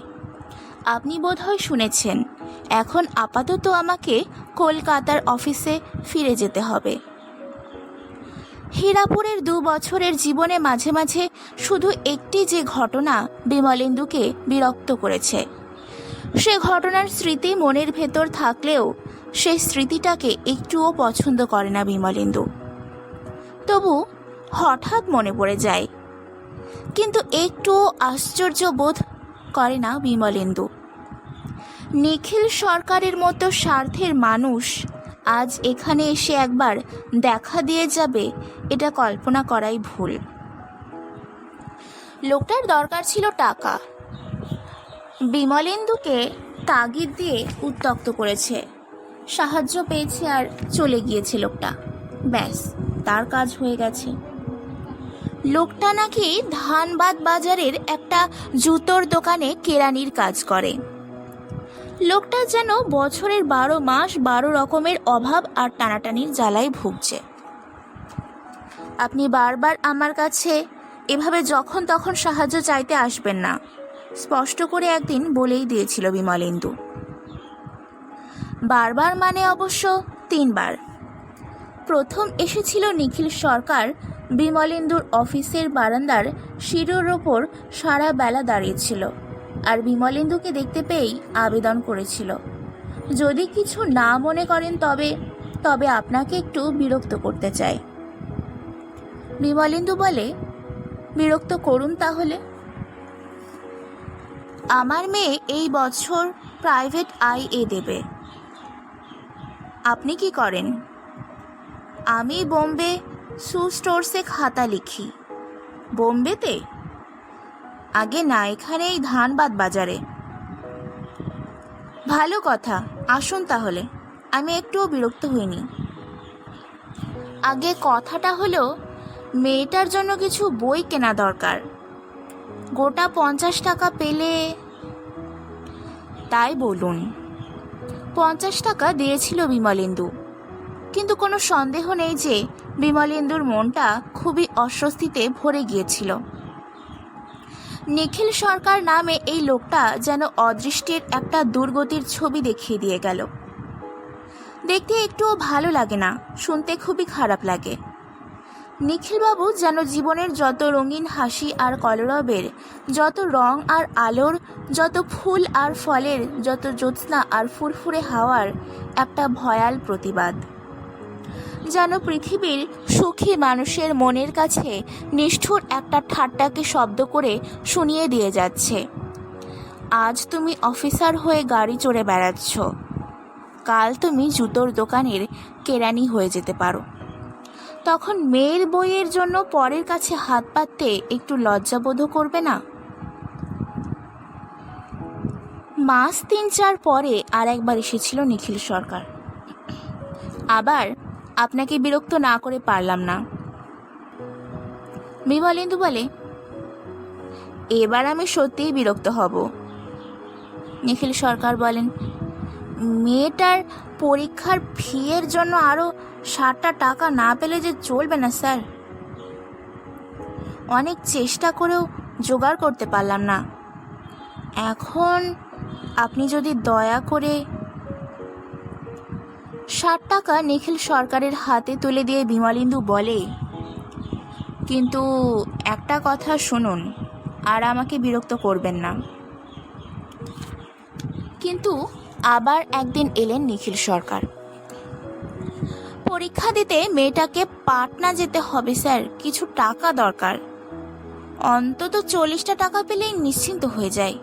আপনি বোধহয় শুনেছেন এখন আপাতত আমাকে কলকাতার অফিসে ফিরে যেতে হবে। হীরাপুরের 2 বছরের জীবনে মাঝে মাঝে শুধু একটি যে ঘটনা বিমলেন্দুকে বিরক্ত করেছে, সে ঘটনার স্মৃতি মনের ভেতর থাকলেও সেই স্মৃতিটাকে একটুও পছন্দ করে না বিমলেন্দু। তবু হঠাৎ মনে পড়ে যায়, কিন্তু একটুও আশ্চর্য বোধ করে না বিমলেন্দু। নিখিল সরকারের মতো স্বার্থের মানুষ আজ এখানে এসে একবার দেখা দিয়ে যাবে, এটা কল্পনা করাই ভুল। লোকটার দরকার ছিল টাকা। বিমলেন্দুকে তাগিদ দিয়ে উত্ত্যক্ত করেছে, সাহায্য পেয়েছে আর চলে গিয়েছে লোকটা। ব্যাস, তার কাজ হয়ে গেছে। লোকটা নাকি ধানবাদ বাজারের একটা জুতোর দোকানে কেরানির কাজ করে। লোকটা যেন বছরের 12 মাস 12 রকমের অভাব আর টানাটানির জ্বালায় ভুগছে। আপনি বারবার আমার কাছে এভাবে যখন তখন সাহায্য চাইতে আসবেন না, স্পষ্ট করে একদিন বলেই দিয়েছিল বিমলেন্দু। বারবার মানে অবশ্য 3 বার। প্রথম এসেছিল নিখিল সরকার বিমলেন্দুর অফিসের বারান্দার সিঁড়ির ওপর সারা বেলা দাঁড়িয়েছিল আর বিমলেন্দুকে দেখতে পেয়েই আবেদন করেছিল, যদি কিছু না মনে করেন তবে আপনাকে একটু বিরক্ত করতে চাই। বিমলেন্দু বলে, বিরক্ত করুন তাহলে। আমার মেয়ে এই বছর প্রাইভেট আইএ দেবে। আপনি কি করেন? আমি বোম্বে শু স্টোরসে খাতা লিখি। বোম্বেতে? আগে না, এখানে এই ধানবাদ বাজারে। ভালো কথা, আসুন তাহলে। আমি একটুও বিরক্ত হইনি। আগে কথাটা হলো, মেয়েটার জন্য কিছু বই কেনা দরকার। গোটা 50 টাকা পেলে। তাই বলুন। 50 টাকা দিয়েছিল বিমলেন্দু, কিন্তু কোনো সন্দেহ নেই যে বিমলেন্দুর মনটা খুবই অস্বস্তিতে ভরে গিয়েছিল। নিখিল সরকার নামে এই লোকটা যেন অদৃষ্টের একটা দুর্গতির ছবি দেখিয়ে দিয়ে গেল। দেখতে একটুও ভালো লাগে না, শুনতে খুবই খারাপ লাগে। নিখিলবাবু যেন জীবনের যত রঙিন হাসি আর কলরবের, যত রং আর আলোর, যত ফুল আর ফলের, যত জ্যোৎস্না আর ফুরফুরে হাওয়ার একটা ভয়াল প্রতিবাদ। যেন পৃথিবীর সুখী মানুষের মনের কাছে নিষ্ঠুর একটা ঠাট্টাকে শব্দ করে শুনিয়ে দিয়ে যাচ্ছে, আজ তুমি অফিসার হয়ে গাড়ি চড়ে বেড়াচ্ছ, কাল তুমি জুতোর দোকানের কেরানি হয়ে যেতে পারো। তখন মেয়ের বইয়ের জন্য পরের কাছে হাত পাততে একটু লজ্জাবোধ করবে না? মাস 3-4 পরে আর একবার এসেছিল নিখিল সরকার। আবার আপনাকে বিরক্ত না করে পারলাম না। বিমলেন্দু বলে, এবার আমি সত্যিই বিরক্ত হব। নিখিল সরকার বলেন, মেয়েটার পরীক্ষার ফিয়ের জন্য আরও 60টা টাকা না পেলে যে চলবে না স্যার। অনেক চেষ্টা করেও জোগাড় করতে পারলাম না। এখন আপনি যদি দয়া করে। 60 টাকা নিখিল সরকারের হাতে তুলে দিয়ে বিমলেন্দু বলে, কিন্তু একটা কথা শুনুন, আর আমাকে বিরক্ত করবেন না। কিন্তু আবার একদিন এলেন নিখিল সরকার। পরীক্ষা দিতে মেয়েটাকে পাটনা যেতে হবে স্যার, কিছু টাকা দরকার। অন্তত 40টা টাকা পেলেই নিশ্চিন্ত হয়ে যায়।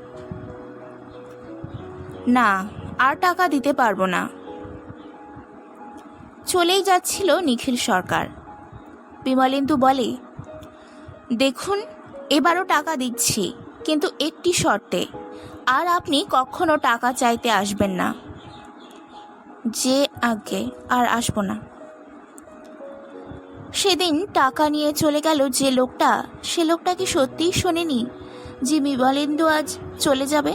না, আর টাকা দিতে পারবো না। চলেই যাচ্ছিল নিখিল সরকার। বিমলেন্দু বলে, দেখুন, এবারও টাকা দিচ্ছি, কিন্তু একটি শর্তে, আর আপনি কখনো টাকা চাইতে আসবেন না। যে আগে আর আসবো না। সেদিন টাকা নিয়ে চলে গেল যে লোকটা, সে লোকটা কি সত্যিই শোনেনি যে বিমলেন্দু আজ চলে যাবে?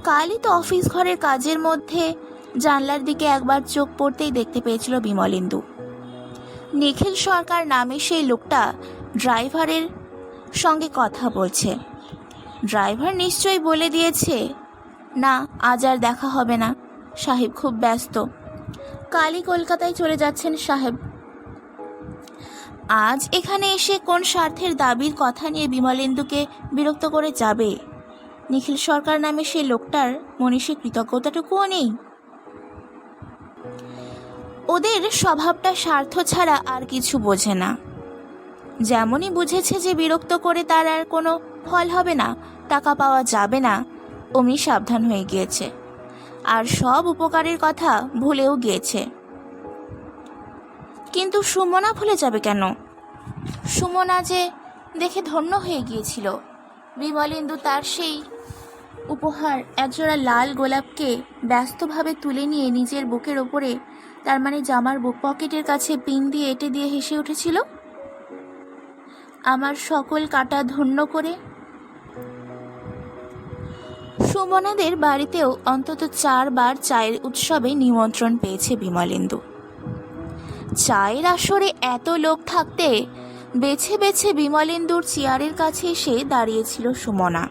কালই তো অফিস ঘরের কাজের মধ্যে জানলার দিকে একবার চোখ পড়তেই দেখতে পেয়েছিল বিমলেন্দু। নিখিল সরকার নামে সেই লোকটা ড্রাইভারের সঙ্গে কথা বলছে। ড্রাইভার নিশ্চয়ই বলে দিয়েছে, না আজ আর দেখা হবে না, সাহেব খুব ব্যস্ত, কালই কলকাতায় চলে যাচ্ছেন সাহেব। আজ এখানে এসে কোন স্বার্থের দাবির কথা নিয়ে বিমলেন্দুকে বিরক্ত করে যাবে? নিখিল সরকার নামে সেই লোকটার মনীষী কৃতজ্ঞতাটুকুও নেই। ওদের স্বভাবটা স্বার্থ ছাড়া আর কিছু বোঝে না। যেমনই বুঝেছে যে বিরক্ত করে তার আর কোনো ফল হবে না, টাকা পাওয়া যাবে না, অমনি সাবধান হয়ে গিয়েছে, আর সব উপকারের কথা ভুলেও গিয়েছে। কিন্তু সুমনা ভুলে যাবে কেন? সুমনা যে দেখে ধন্য হয়ে গিয়েছিল। বিমলেন্দু তার সেই উপহার একজোড়া লাল গোলাপকে ব্যস্তভাবে তুলে নিয়ে নিজের বুকের ওপরে, তার মানে জামার বুক পকেটের কাছে পিন দিয়ে এঁটে দিয়ে হেসে উঠেছিল, আমার সকল কাটা ধন্য করে। সুমনাদের বাড়িতেও অন্তত 4 বার চায়ের উৎসবে নিমন্ত্রণ পেয়েছে বিমলেন্দু। চায়ের আসরে এত লোক থাকতে বেছে বেছে বিমলেন্দুর চেয়ারের কাছে এসে দাঁড়িয়েছিল সুমনা।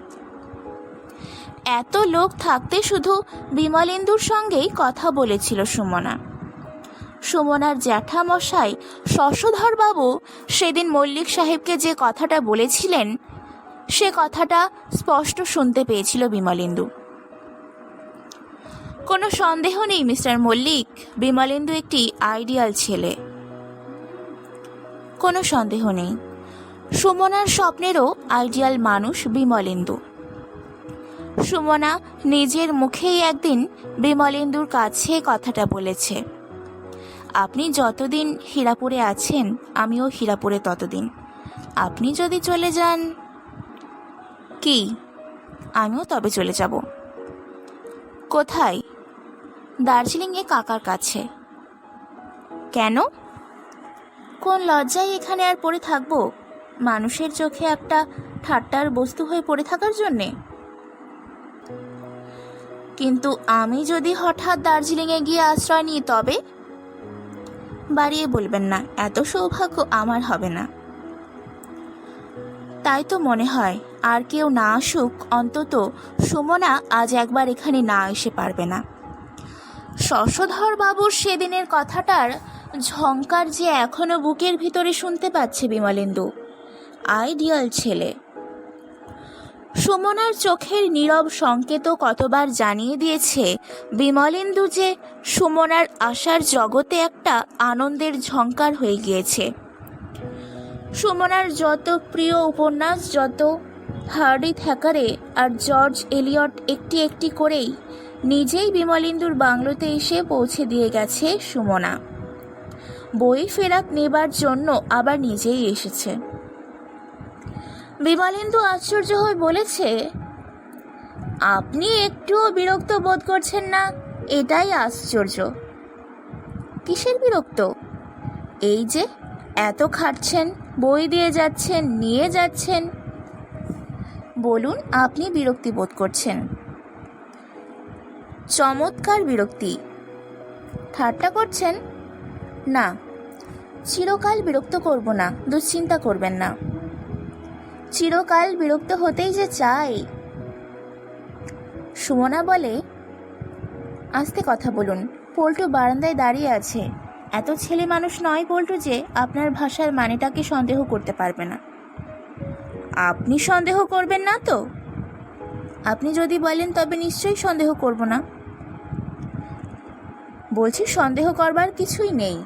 এত লোক থাকতে শুধু বিমলেন্দুর সঙ্গেই কথা বলেছিল সুমনা। সুমনার জ্যাঠামশাই শশধরবাবু সেদিন মল্লিক সাহেবকে যে কথাটা বলেছিলেন, সে কথাটা স্পষ্ট শুনতে পেয়েছিল বিমলেন্দু। কোনো সন্দেহ নেই মিস্টার মল্লিক, বিমলেন্দু একটি আইডিয়াল ছেলে। কোনো সন্দেহ নেই, সুমনার স্বপ্নেরও আইডিয়াল মানুষ বিমলেন্দু। সুমনা নিজের মুখেই একদিন বিমলেন্দুর কাছে কথাটা বলেছে, আপনি যতদিন হীরাপুরে আছেন আমিও হীরাপুরে ততদিন। আপনি যদি চলে যান, কি আমিও তবে চলে যাব। কোথায়? দার্জিলিংয়ে কাকার কাছে। কেন? কোন লজ্জায় এখানে আর পড়ে থাকবো, মানুষের চোখে একটা ঠাট্টার বস্তু হয়ে পড়ে থাকার জন্যে? কিন্তু আমি যদি হঠাৎ দার্জিলিংয়ে গিয়ে আশ্রয় নিই তবে? বাড়িয়ে বলবেন না, এত সৌভাগ্য আমার হবে না। তাই তো মনে হয় আর কেউ না আসুক, অন্তত সুমনা আজ একবার এখানে না এসে পারবে না। শশধর বাবুর সেদিনের কথাটার ঝংকার যে এখনো বুকের ভিতরে শুনতে পাচ্ছে বিমলেন্দু। আইডিয়াল ছেলে। সুমনার চোখের নীরব সংকেত কতবার জানিয়ে দিয়েছে বিমলেন্দু যে সুমনার আশার জগতে একটা আনন্দের ঝংকার হয়ে গিয়েছে। সুমনার যত প্রিয় উপন্যাস, যত হার্ডি থ্যাকারে আর জর্জ এলিয়ট একটি একটি করেই নিজেই বিমলেন্দুর বাংলোতে এসে পৌঁছে দিয়ে গেছে সুমনা। বই ফেরত নেবার জন্য আবার নিজেই এসেছে। বিমলেন্দু আশ্চর্য হয়ে বলেছে, আপনি একটুও বিরক্ত বোধ করছেন না? এটাই আশ্চর্য। কিসের বিরক্ত? এই যে এত খাটছেন, বই দিয়ে যাচ্ছেন, নিয়ে যাচ্ছেন। বলুন আপনি বিরক্তি বোধ করছেন। চমৎকার বিরক্তি। ঠাট্টা করছেন? না, চিরকাল বিরক্ত করব না, দুশ্চিন্তা করবেন না। চিরকাল বিরক্ত হতেই যে চাই। সুমনা বলে, আস্তে কথা বলুন, পল্টু বারান্দায় দাঁড়িয়ে আছে। এত ছেলে মানুষ নয় পল্টু যে আপনার ভাষার মানেটাকে সন্দেহ করতে পারবে না। আপনি সন্দেহ করবেন না তো? আপনি যদি বলেন তবে নিশ্চয়ই সন্দেহ করব না। বলছি সন্দেহ করবার কিছুই নেই।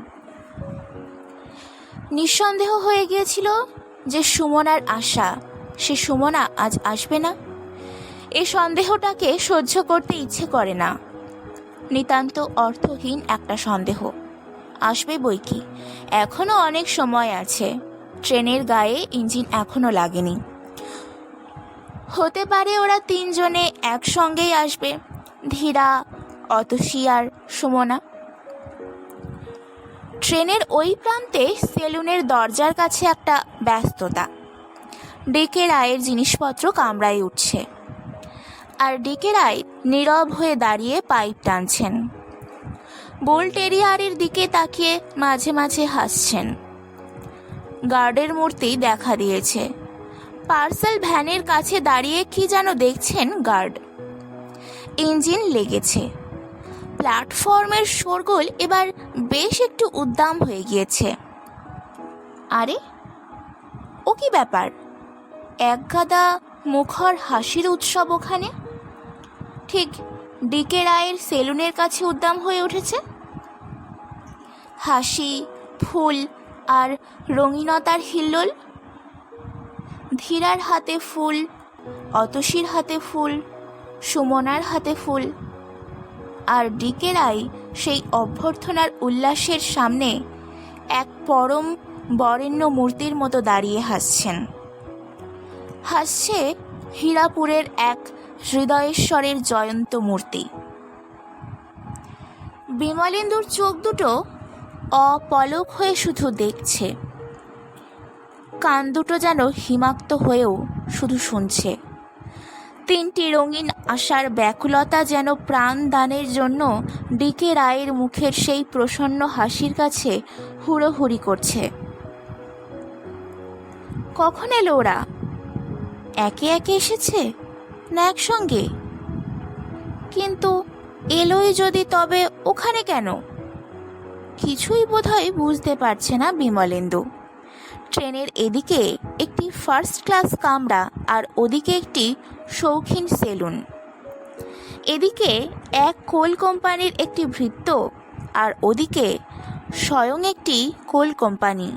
নিঃসন্দেহ হয়ে গিয়েছিল যে সুমনার আশা, সে সুমনা আজ আসবে না। এই সন্দেহটাকে সহ্য করতে ইচ্ছে করে না। নিতান্ত অর্থহীন একটা সন্দেহ। আসবে বই কি, এখনো অনেক সময় আছে। ট্রেনের গায়ে ইঞ্জিন এখনো লাগেনি। হতে পারে ওরা তিনজনে একসঙ্গেই আসবে, ধীরা, অতসী আর সুমনা। ট্রেনের ওই প্রান্তে সেলুনের দরজার কাছে একটা ব্যস্ততা। ডিকে রায়ের জিনিসপত্র কামড়ায় উঠছে, আর ডিকে রায় নীরব হয়ে দাঁড়িয়ে পাইপ টানছেন। বুল টেরিয়ারের দিকে তাকিয়ে মাঝে মাঝে হাসছেন। গার্ডের মূর্তি দেখা দিয়েছে। পার্সেল ভ্যানের কাছে দাঁড়িয়ে কি যেন দেখছেন গার্ড। ইঞ্জিন লেগেছে। প্ল্যাটফর্মের শোরগোল এবার বেশ একটু উদ্দাম হয়ে গিয়েছে। আরে ও কি ব্যাপার? একগাদা মুখর হাসির উৎসব ওখানে। ঠিক ডিকে রায়ের সেলুনের কাছে উদ্দাম হয়ে উঠেছে। হাসি, ফুল আর রঙিনতার হিল্লোল। ধীরার হাতে ফুল, অতসীর হাতে ফুল, সুমনার হাতে ফুল, আর ডিকে রায় সেই অভ্যর্থনার উল্লাসের সামনে এক পরম বরেণ্য মূর্তির মতো দাঁড়িয়ে হাসছেন। হাসছে হীরাপুরের এক হৃদয়েশ্বরের জয়ন্ত মূর্তি। বিমলেন্দুর চোখ দুটো অপলক হয়ে শুধু দেখছে। কান দুটো যেন হিমাক্ত হয়েও শুধু শুনছে। তিনটি রঙিন আশার ব্যাকুলতা যেন প্রাণ দানের জন্য ডিকে রায়ের মুখের সেই প্রসন্ন হাসির কাছে হুড়োহুড়ি করছে। কখন এলো ওরা? একে একে এসেছে না একসঙ্গে? কিন্তু এলোই যদি, তবে ওখানে কেন? কিছুই বোধহয় বুঝতে পারছে না বিমলেন্দু। ট্রেনের এদিকে একটি ফার্স্ট ক্লাস কামরা, আর ওদিকে একটি শৌখিন সেলুন। এদিকে এক কোল কোম্পানির একটি ভৃত্য, আর ওদিকে স্বয়ং একটি কোল কোম্পানি।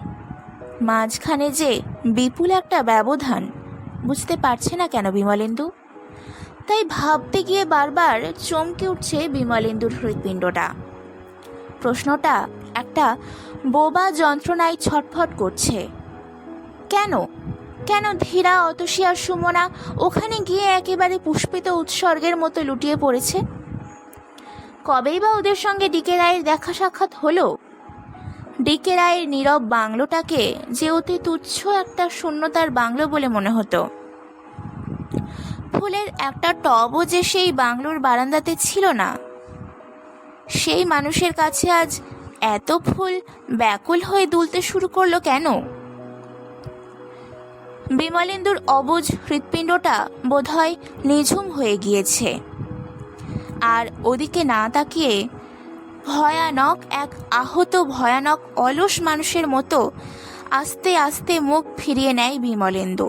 মাঝখানে যে বিপুল একটা ব্যবধান, বুঝতে পারছে না কেন বিমলেন্দু। তাই ভাবতে গিয়ে বারবার চমকে উঠছে বিমলেন্দুর হৃৎপিণ্ডটা। প্রশ্নটা একটা বোবা যন্ত্রণায় ছটফট করছে। কেন কেন ধীরা, অতসী আর সুমনা ওখানে গিয়ে একেবারে পুষ্পিত উৎসর্গের মতো লুটিয়ে পড়েছে? কবেই বা ওদের সঙ্গে ডিকে রায়ের দেখা সাক্ষাৎ হলো? ডিকে রায়ের নীরব বাংলোটাকে যে অতি তুচ্ছ একটা শূন্যতার বাংলো বলে মনে হতো। ফুলের একটা টবও যে সেই বাংলোর বারান্দাতে ছিল না। সেই মানুষের কাছে আজ এত ফুল ব্যাকুল হয়ে দুলতে শুরু করলো কেন? বিমলেন্দুর অবুঝ হৃৎপিণ্ডটা বোধহয় নিঝুম হয়ে গিয়েছে। আর ওদিকে না তাকিয়ে ভয়ানক এক আহত, ভয়ানক অলস মানুষের মতো আস্তে আস্তে মুখ ফিরিয়ে নেয় বিমলেন্দু।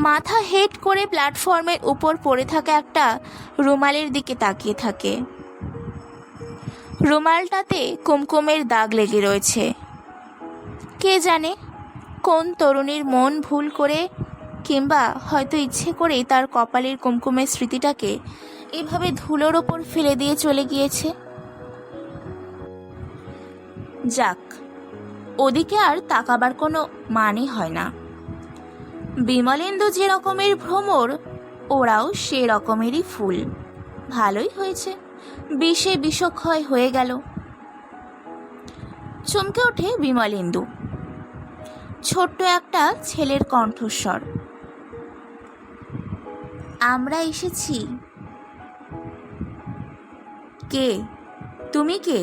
মাথা হেট করে প্ল্যাটফর্মের উপর পড়ে থাকা একটা রুমালের দিকে তাকিয়ে থাকে। রুমালটাতে কুমকুমের দাগ লেগে রয়েছে। কে জানে কোন তরুণীর মন ভুল করে কিংবা হয়তো ইচ্ছে করেই তার কপালের কুমকুমের স্মৃতিটাকে এভাবে ধুলোর ওপর ফেলে দিয়ে চলে গিয়েছে। যাক, ওদিকে আর তাকাবার কোনো মানে হয় না। বিমলেন্দু যে রকমের ভ্রমর, ওরাও সে রকমেরই ফুল। ভালোই হয়েছে, বিষে বিষক্ষয় হয়ে গেল। চমকে ওঠে বিমলেন্দু। ছোট্ট একটা ছেলের কণ্ঠস্বর। আমরা এসেছি। কে? তুমি কে?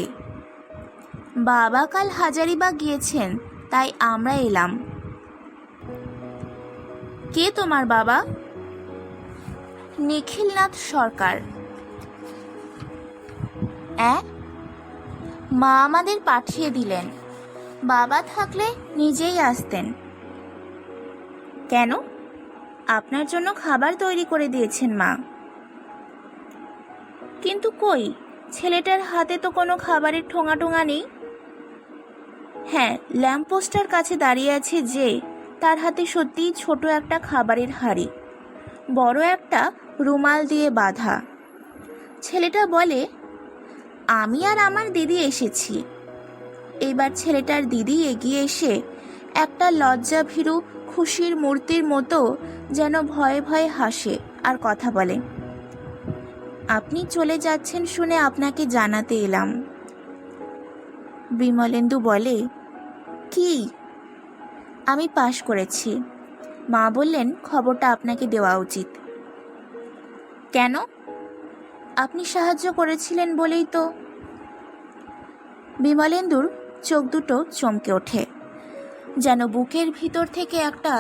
বাবা কাল হাজারিবাগ গিয়েছেন, তাই আমরা এলাম। কে তোমার বাবা? নিখিলনাথ সরকার। মা আমাদের পাঠিয়ে দিলেন। বাবা থাকলে নিজেই আসতেন। কেন? আপনার জন্য খাবার তৈরি করে দিয়েছেন মা। কিন্তু কই, ছেলেটার হাতে তো কোনো খাবারের ঠোঙা টোঙা নেই। হ্যাঁ, ল্যাম্পপোস্টার কাছে দাঁড়িয়ে আছে যে, তার হাতে সত্যিই ছোট একটা খাবারের হাঁড়ি, বড় একটা রুমাল দিয়ে বাঁধা। ছেলেটা বলে, আমি আর আমার দিদি এসেছি। এইবার ছেলেটার দিদি এগিয়ে এসে একটা লজ্জা ভীরু খুশির মূর্তির মতো যেন ভয়ে ভয়ে হাসে আর কথা বলে। আপনি চলে যাচ্ছেন শুনে আপনাকে জানাতে এলাম। বিমলেন্দু বলে, কি? আমি পাশ করেছি। মা বললেন খবরটা আপনাকে দেওয়া উচিত। কেন? আপনি সাহায্য করেছিলেন বলেই তো। বিমলেন্দুর চোখ দুটো চমকে ওঠে, যেন বুকের ভিতর থেকে একটা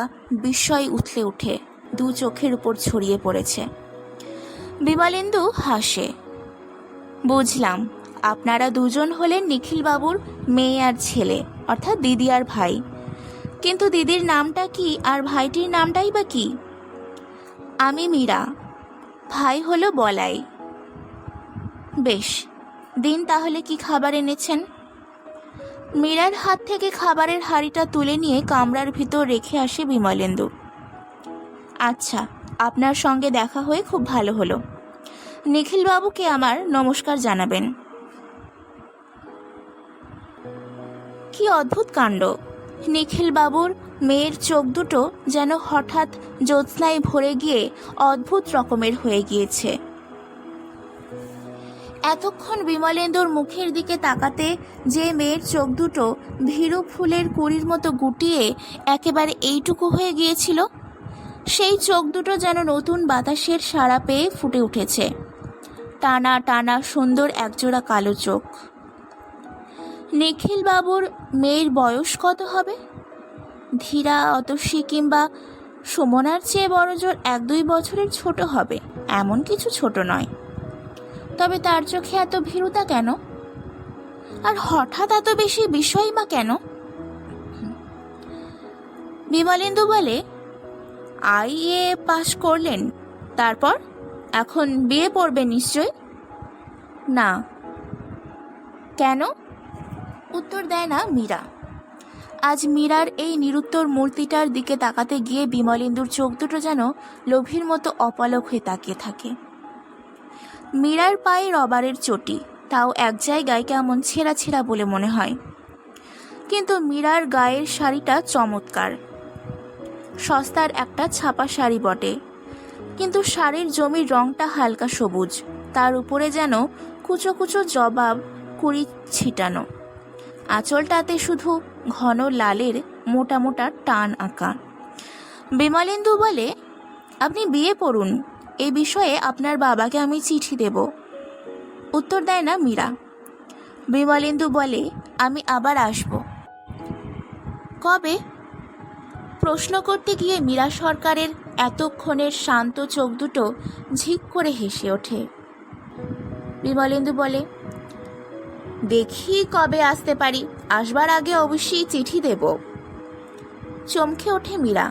বিস্ময় উথলে উঠে দু চোখের উপর ছড়িয়ে পড়েছে। বিমলেন্দু হাসে। বুঝলাম, আপনারা দুজন হলেন নিখিলবাবুর মেয়ে আর ছেলে, অর্থাৎ দিদি আর ভাই। কিন্তু দিদির নামটা কি আর ভাইটির নামটাই বা কি? আমি মীরা, ভাই হলো বলাই। বেশ, দিন তাহলে কি খাবার এনেছেন? মীরার হাত থেকে খাবারের হাঁড়িটা তুলে নিয়ে কামরার ভিতর রেখে আসে বিমলেন্দু। আচ্ছা, আপনার সঙ্গে দেখা হয়ে খুব ভালো হলো। নিখিলবাবুকে আমার নমস্কার জানাবেন। কি অদ্ভুত কাণ্ড! নিখিলবাবুর মেয়ের চোখ দুটো যেন হঠাৎ জ্যোৎস্নায় ভরে গিয়ে অদ্ভুত রকমের হয়ে গিয়েছে। এতক্ষণ বিমলেন্দুর মুখের দিকে তাকাতে যে মেয়ের চোখ দুটো ভীরু ফুলের কুড়ির মতো গুটিয়ে একেবারে এইটুকু হয়ে গিয়েছিল, সেই চোখ দুটো যেন নতুন বাতাসের সাড়া পেয়ে ফুটে উঠেছে। টানা টানা সুন্দর একজোড়া কালো চোখ। নিখিলবাবুর মেয়ের বয়স কত হবে? ধীরা, অতসী কিংবা সুমনার চেয়ে বড়জোর 1-2 বছরের ছোট হবে, এমন কিছু ছোট নয়। তবে তার চোখে এত ভীরুতা কেন? আর হঠাৎ এত বেশি বিষয় বা কেন? বিমলেন্দু বলে, IAA পাশ করলেন, তারপর এখন বিয়ে পড়বেন নিশ্চয়? না। কেন? উত্তর দেয় না মীরা। আজ মীরার এই নিরুত্তর মূর্তিটার দিকে তাকাতে গিয়ে বিমলেন্দুর চোখ দুটো যেন লোভীর মতো অপলক হয়ে তাকিয়ে থাকে। মীরার পায়ে রবারের চটি, তাও এক জায়গায় কেমন ছেঁড়া ছেঁড়া বলে মনে হয়। কিন্তু মীরার গায়ের শাড়িটা চমৎকার, সস্তার একটা ছাপা শাড়ি বটে, কিন্তু শাড়ির জমির রংটা হালকা সবুজ, তার উপরে যেন কুচো কুচো জবাব কুড়ি ছিটানো। আঁচলটাতে শুধু ঘন লালের মোটা মোটা টান আঁকা। বিমলেন্দু বলে, আপনি বিয়ে পড়ুন, এ বিষয়ে আপনার বাবাকে আমি চিঠি দেব। উত্তর দেয় না মীরা। বিমলেন্দু বলে, আমি আবার আসব। কবে? প্রশ্ন করতে গিয়ে মীরা সরকারের এতক্ষণের শান্ত চোখ দুটো ঝিক করে হেসে ওঠে। বিমলেন্দু বলে, দেখি কবে আসতে পারি, আসবার আগে অবশ্যই চিঠি দেব। চমকে ওঠে মীরা।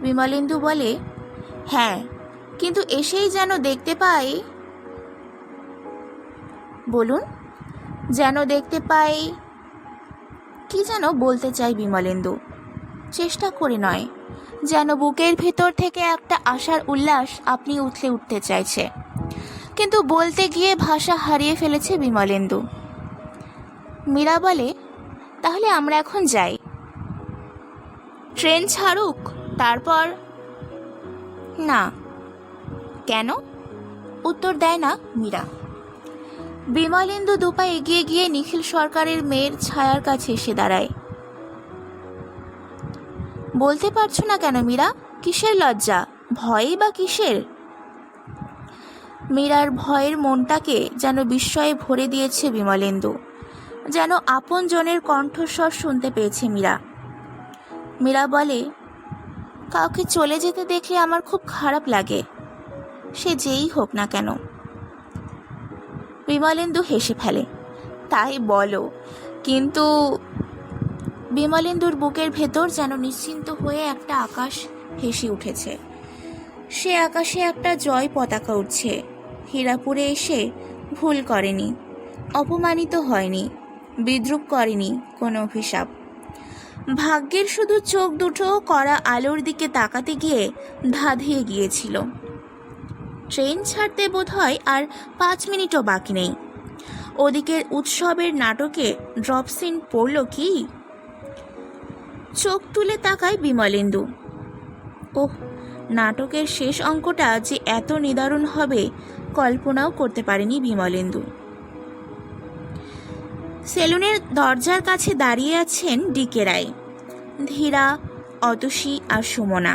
বিমলেন্দু বলে, হ্যাঁ, কিন্তু এসেই যেন দেখতে পাই। বলুন। যেন দেখতে পাই কি যেন বলতে চাই বিমলেন্দু, চেষ্টা করে নয়, যেন বুকের ভেতর থেকে একটা আশার উল্লাস আপনি উঠলে উঠতে চাইছে, কিন্তু বলতে গিয়ে ভাষা হারিয়ে ফেলেছে বিমলেন্দু। মীরা বলে, তাহলে আমরা এখন যাই। ট্রেন ছাড়ুক তারপর? না। কেন? উত্তর দেয় না মীরা। বিমলেন্দু দুপা এগিয়ে গিয়ে নিখিল সরকারের মেয়ের ছায়ার কাছে এসে দাঁড়ায়। বলতে পারছো না কেন মীরা? কিসের লজ্জা, ভয়ই বা কিসের? মীরার ভয়ের মনটাকে যেন বিস্ময়ে ভরে দিয়েছে বিমলেন্দু, যেন আপন জনের কণ্ঠস্বর শুনতে পেয়েছে মীরা। মীরা বলে, কাউকে চলে যেতে দেখলে আমার খুব খারাপ লাগে, সে যেই হোক না কেন। বিমলেন্দু হেসে ফেলে, তাই বলো, কিন্তু বিমলেন্দুর বুকের ভেতর যেন নিশ্চিন্ত হয়ে একটা আকাশ ভেসে উঠেছে। সে আকাশে একটা জয় পতাকা উঠছে। হীরাপুরে এসে ভুল করেনি, অপমানিত হয়নি, বিদ্রূপ করেনি কোনো অভিশাপ। ভাগ্যের শুধু চোখ দুটো কড়া আলোর দিকে তাকাতে গিয়ে ধাঁধিয়ে গিয়েছিল। ট্রেন ছাড়তে বোধহয় আর 5 মিনিটও বাকি নেই। ওদিকের উৎসবের নাটকে ড্রপ সিন পড়ল কি? চোখ তুলে তাকায় বিমলেন্দু। ওহ, নাটকের শেষ অঙ্কটা যে এত নিদারুণ হবে কল্পনাও করতে পারেনি বিমলেন্দু। সেলুনের দরজার কাছে দাঁড়িয়ে আছেন ডিকে রায়, ধীরা, অতসী আর সুমনা।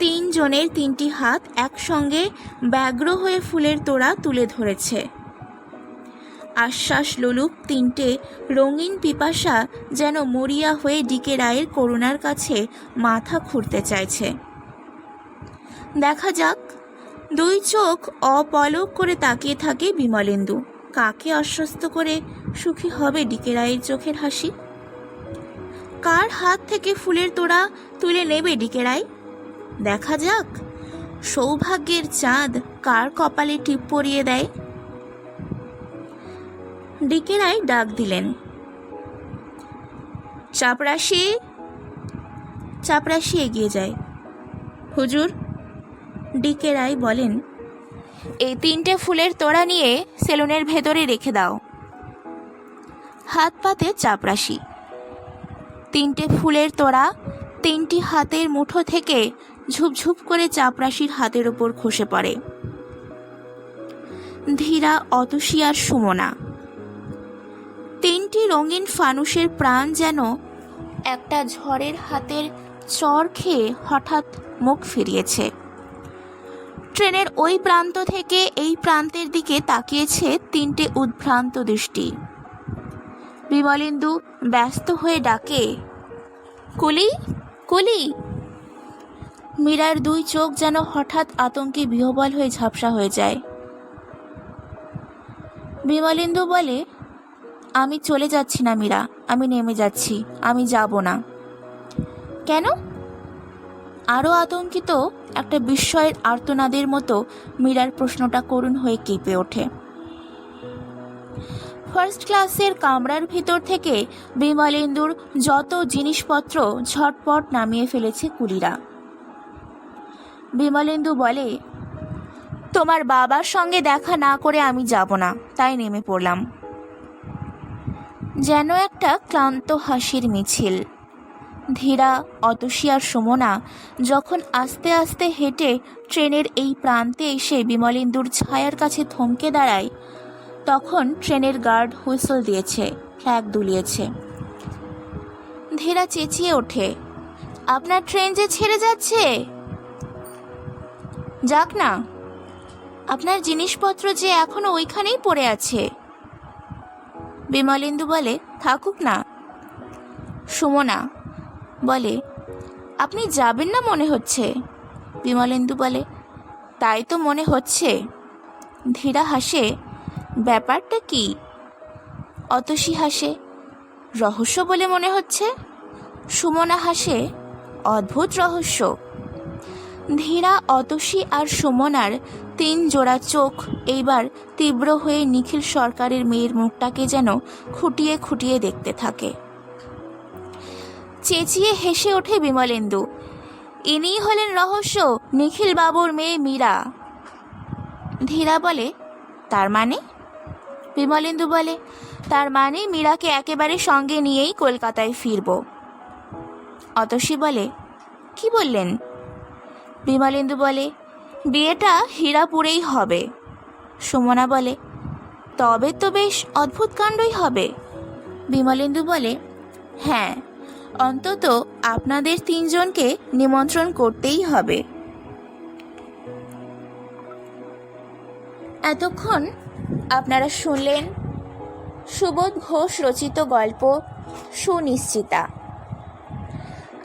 3 জনের 3টি হাত একসঙ্গে ব্যগ্র হয়ে ফুলের তোড়া তুলে ধরেছে। আশ্বাস লোলুপ 3টে রঙিন পিপাসা যেন মরিয়া হয়ে ডিকে রায়ের করুণার কাছে মাথা খুঁড়তে চাইছে। দেখা যাক। 2 চোখ অপলক করে তাকিয়ে থাকে বিমলেন্দু। কাকে আশ্বস্ত করে সুখী হবে ডিকে রায়ের চোখের হাসি? কার হাত থেকে ফুলের তোড়া তুলে নেবে ডিকে রায়? দেখা যাক সৌভাগ্যের চাঁদ কার কপালে টিপ পরিয়ে দেয়। ডিকে রায় ডাক দিলেন, চাপরাশি। চাপরাশি এগিয়ে যায়। হুজুর। ডিকে রায় বলেন, এই 3টে ফুলের তোড়া নিয়ে সেলুনের ভেতরে রেখে দাও। হাত পাতে চাপরাশি। 3টে ফুলের তোড়া 3টি হাতের মুঠো থেকে ঝুপঝুপ করে চাপরাশির হাতের ওপর খসে পড়ে। ধীরা, অতসী আর সুমনা। 3টি রঙিন ফানুসের প্রাণ যেন একটা ঝড়ের হাতের চর খেয়ে হঠাৎ মুখ ফিরিয়েছে। ট্রেনের ওই প্রান্ত থেকে এই প্রান্তের দিকে তাকিয়েছে 3টে উদ্ভ্রান্ত দৃষ্টি। বিমলেন্দু ব্যস্ত হয়ে ডাকে, কুলি, কুলি। মীরার 2 চোখ যেন হঠাৎ আতঙ্কে বিহ্বল হয়ে ঝাপসা হয়ে যায়। বিমলেন্দু বলে, আমি চলে যাচ্ছি না মীরা, আমি নেমে যাচ্ছি, আমি যাব না। কেন? আরও আতঙ্কিত একটা বিস্ময়ের আর্তনাদের মতো মীরার প্রশ্নটা করুণ হয়ে কেঁপে ওঠে। ফার্স্ট ক্লাসের কামরার ভিতর থেকে বিমলেন্দুর যত জিনিসপত্র ঝটপট নামিয়ে ফেলেছে কুলিরা। বিমলেন্দু বলে, তোমার বাবার সঙ্গে দেখা না করে আমি যাব না, তাই নেমে পড়লাম। যেন একটা ক্লান্ত হাসির মিছিল। ধীরা, অতসী আর সুমনা যখন আস্তে আস্তে হেঁটে ট্রেনের এই প্রান্তে এসে বিমলেন্দুর ছায়ার কাছে থমকে দাঁড়ায়, তখন ট্রেনের গার্ড হুইসল দিয়েছে, ফ্ল্যাগ দুলিয়েছে। ধীরা চেঁচিয়ে ওঠে, আপনার ট্রেন যে ছেড়ে যাচ্ছে। যাক না, আপনার জিনিসপত্র যে এখনো ওইখানেই পড়ে আছে। বিমলেন্দু বলে, থাকুক না। সুমনা বলে, আপনি যাবেন না মনে হচ্ছে। বিমলেন্দু বলে, তাই তো মনে হচ্ছে। ধীরা হাসে, ব্যাপারটা কি? অতসী হাসে, রহস্য বলে মনে হচ্ছে। সুমনা হাসে, অদ্ভুত রহস্য। ধীরা, অতসী আর সুমনার 3 জোড়া চোখ এইবার তীব্র হয়ে নিখিল সরকারের মেয়ের মুখটাকে যেন খুঁটিয়ে খুঁটিয়ে দেখতে থাকে। চেঁচিয়ে হেসে ওঠে বিমলেন্দু, ইনিই হলেন রহস্য, নিখিল বাবুর মেয়ে মীরা। ধীরা বলে, তার মানে? বিমলেন্দু বলে, তার মানে মীরাকে একেবারে সঙ্গে নিয়েই কলকাতায় ফিরব। অতসী বলে, কি বললেন? বিমলেন্দু বলে, বিয়েটা হীরাপুরেই হবে। সুমনা বলে, তবে তো বেশ অদ্ভুত কাণ্ডই হবে। বিমলেন্দু বলে, হ্যাঁ, অন্তত আপনাদের 3 জনকে নিমন্ত্রণ করতেই হবে। এতক্ষণ আপনারা শুনলেন সুবোধ ঘোষ রচিত গল্প সুনিশ্চিতা।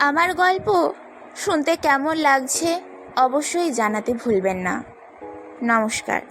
আমার গল্প শুনতে কেমন লাগছে অবশ্যই জানাতে ভুলবেন না। নমস্কার।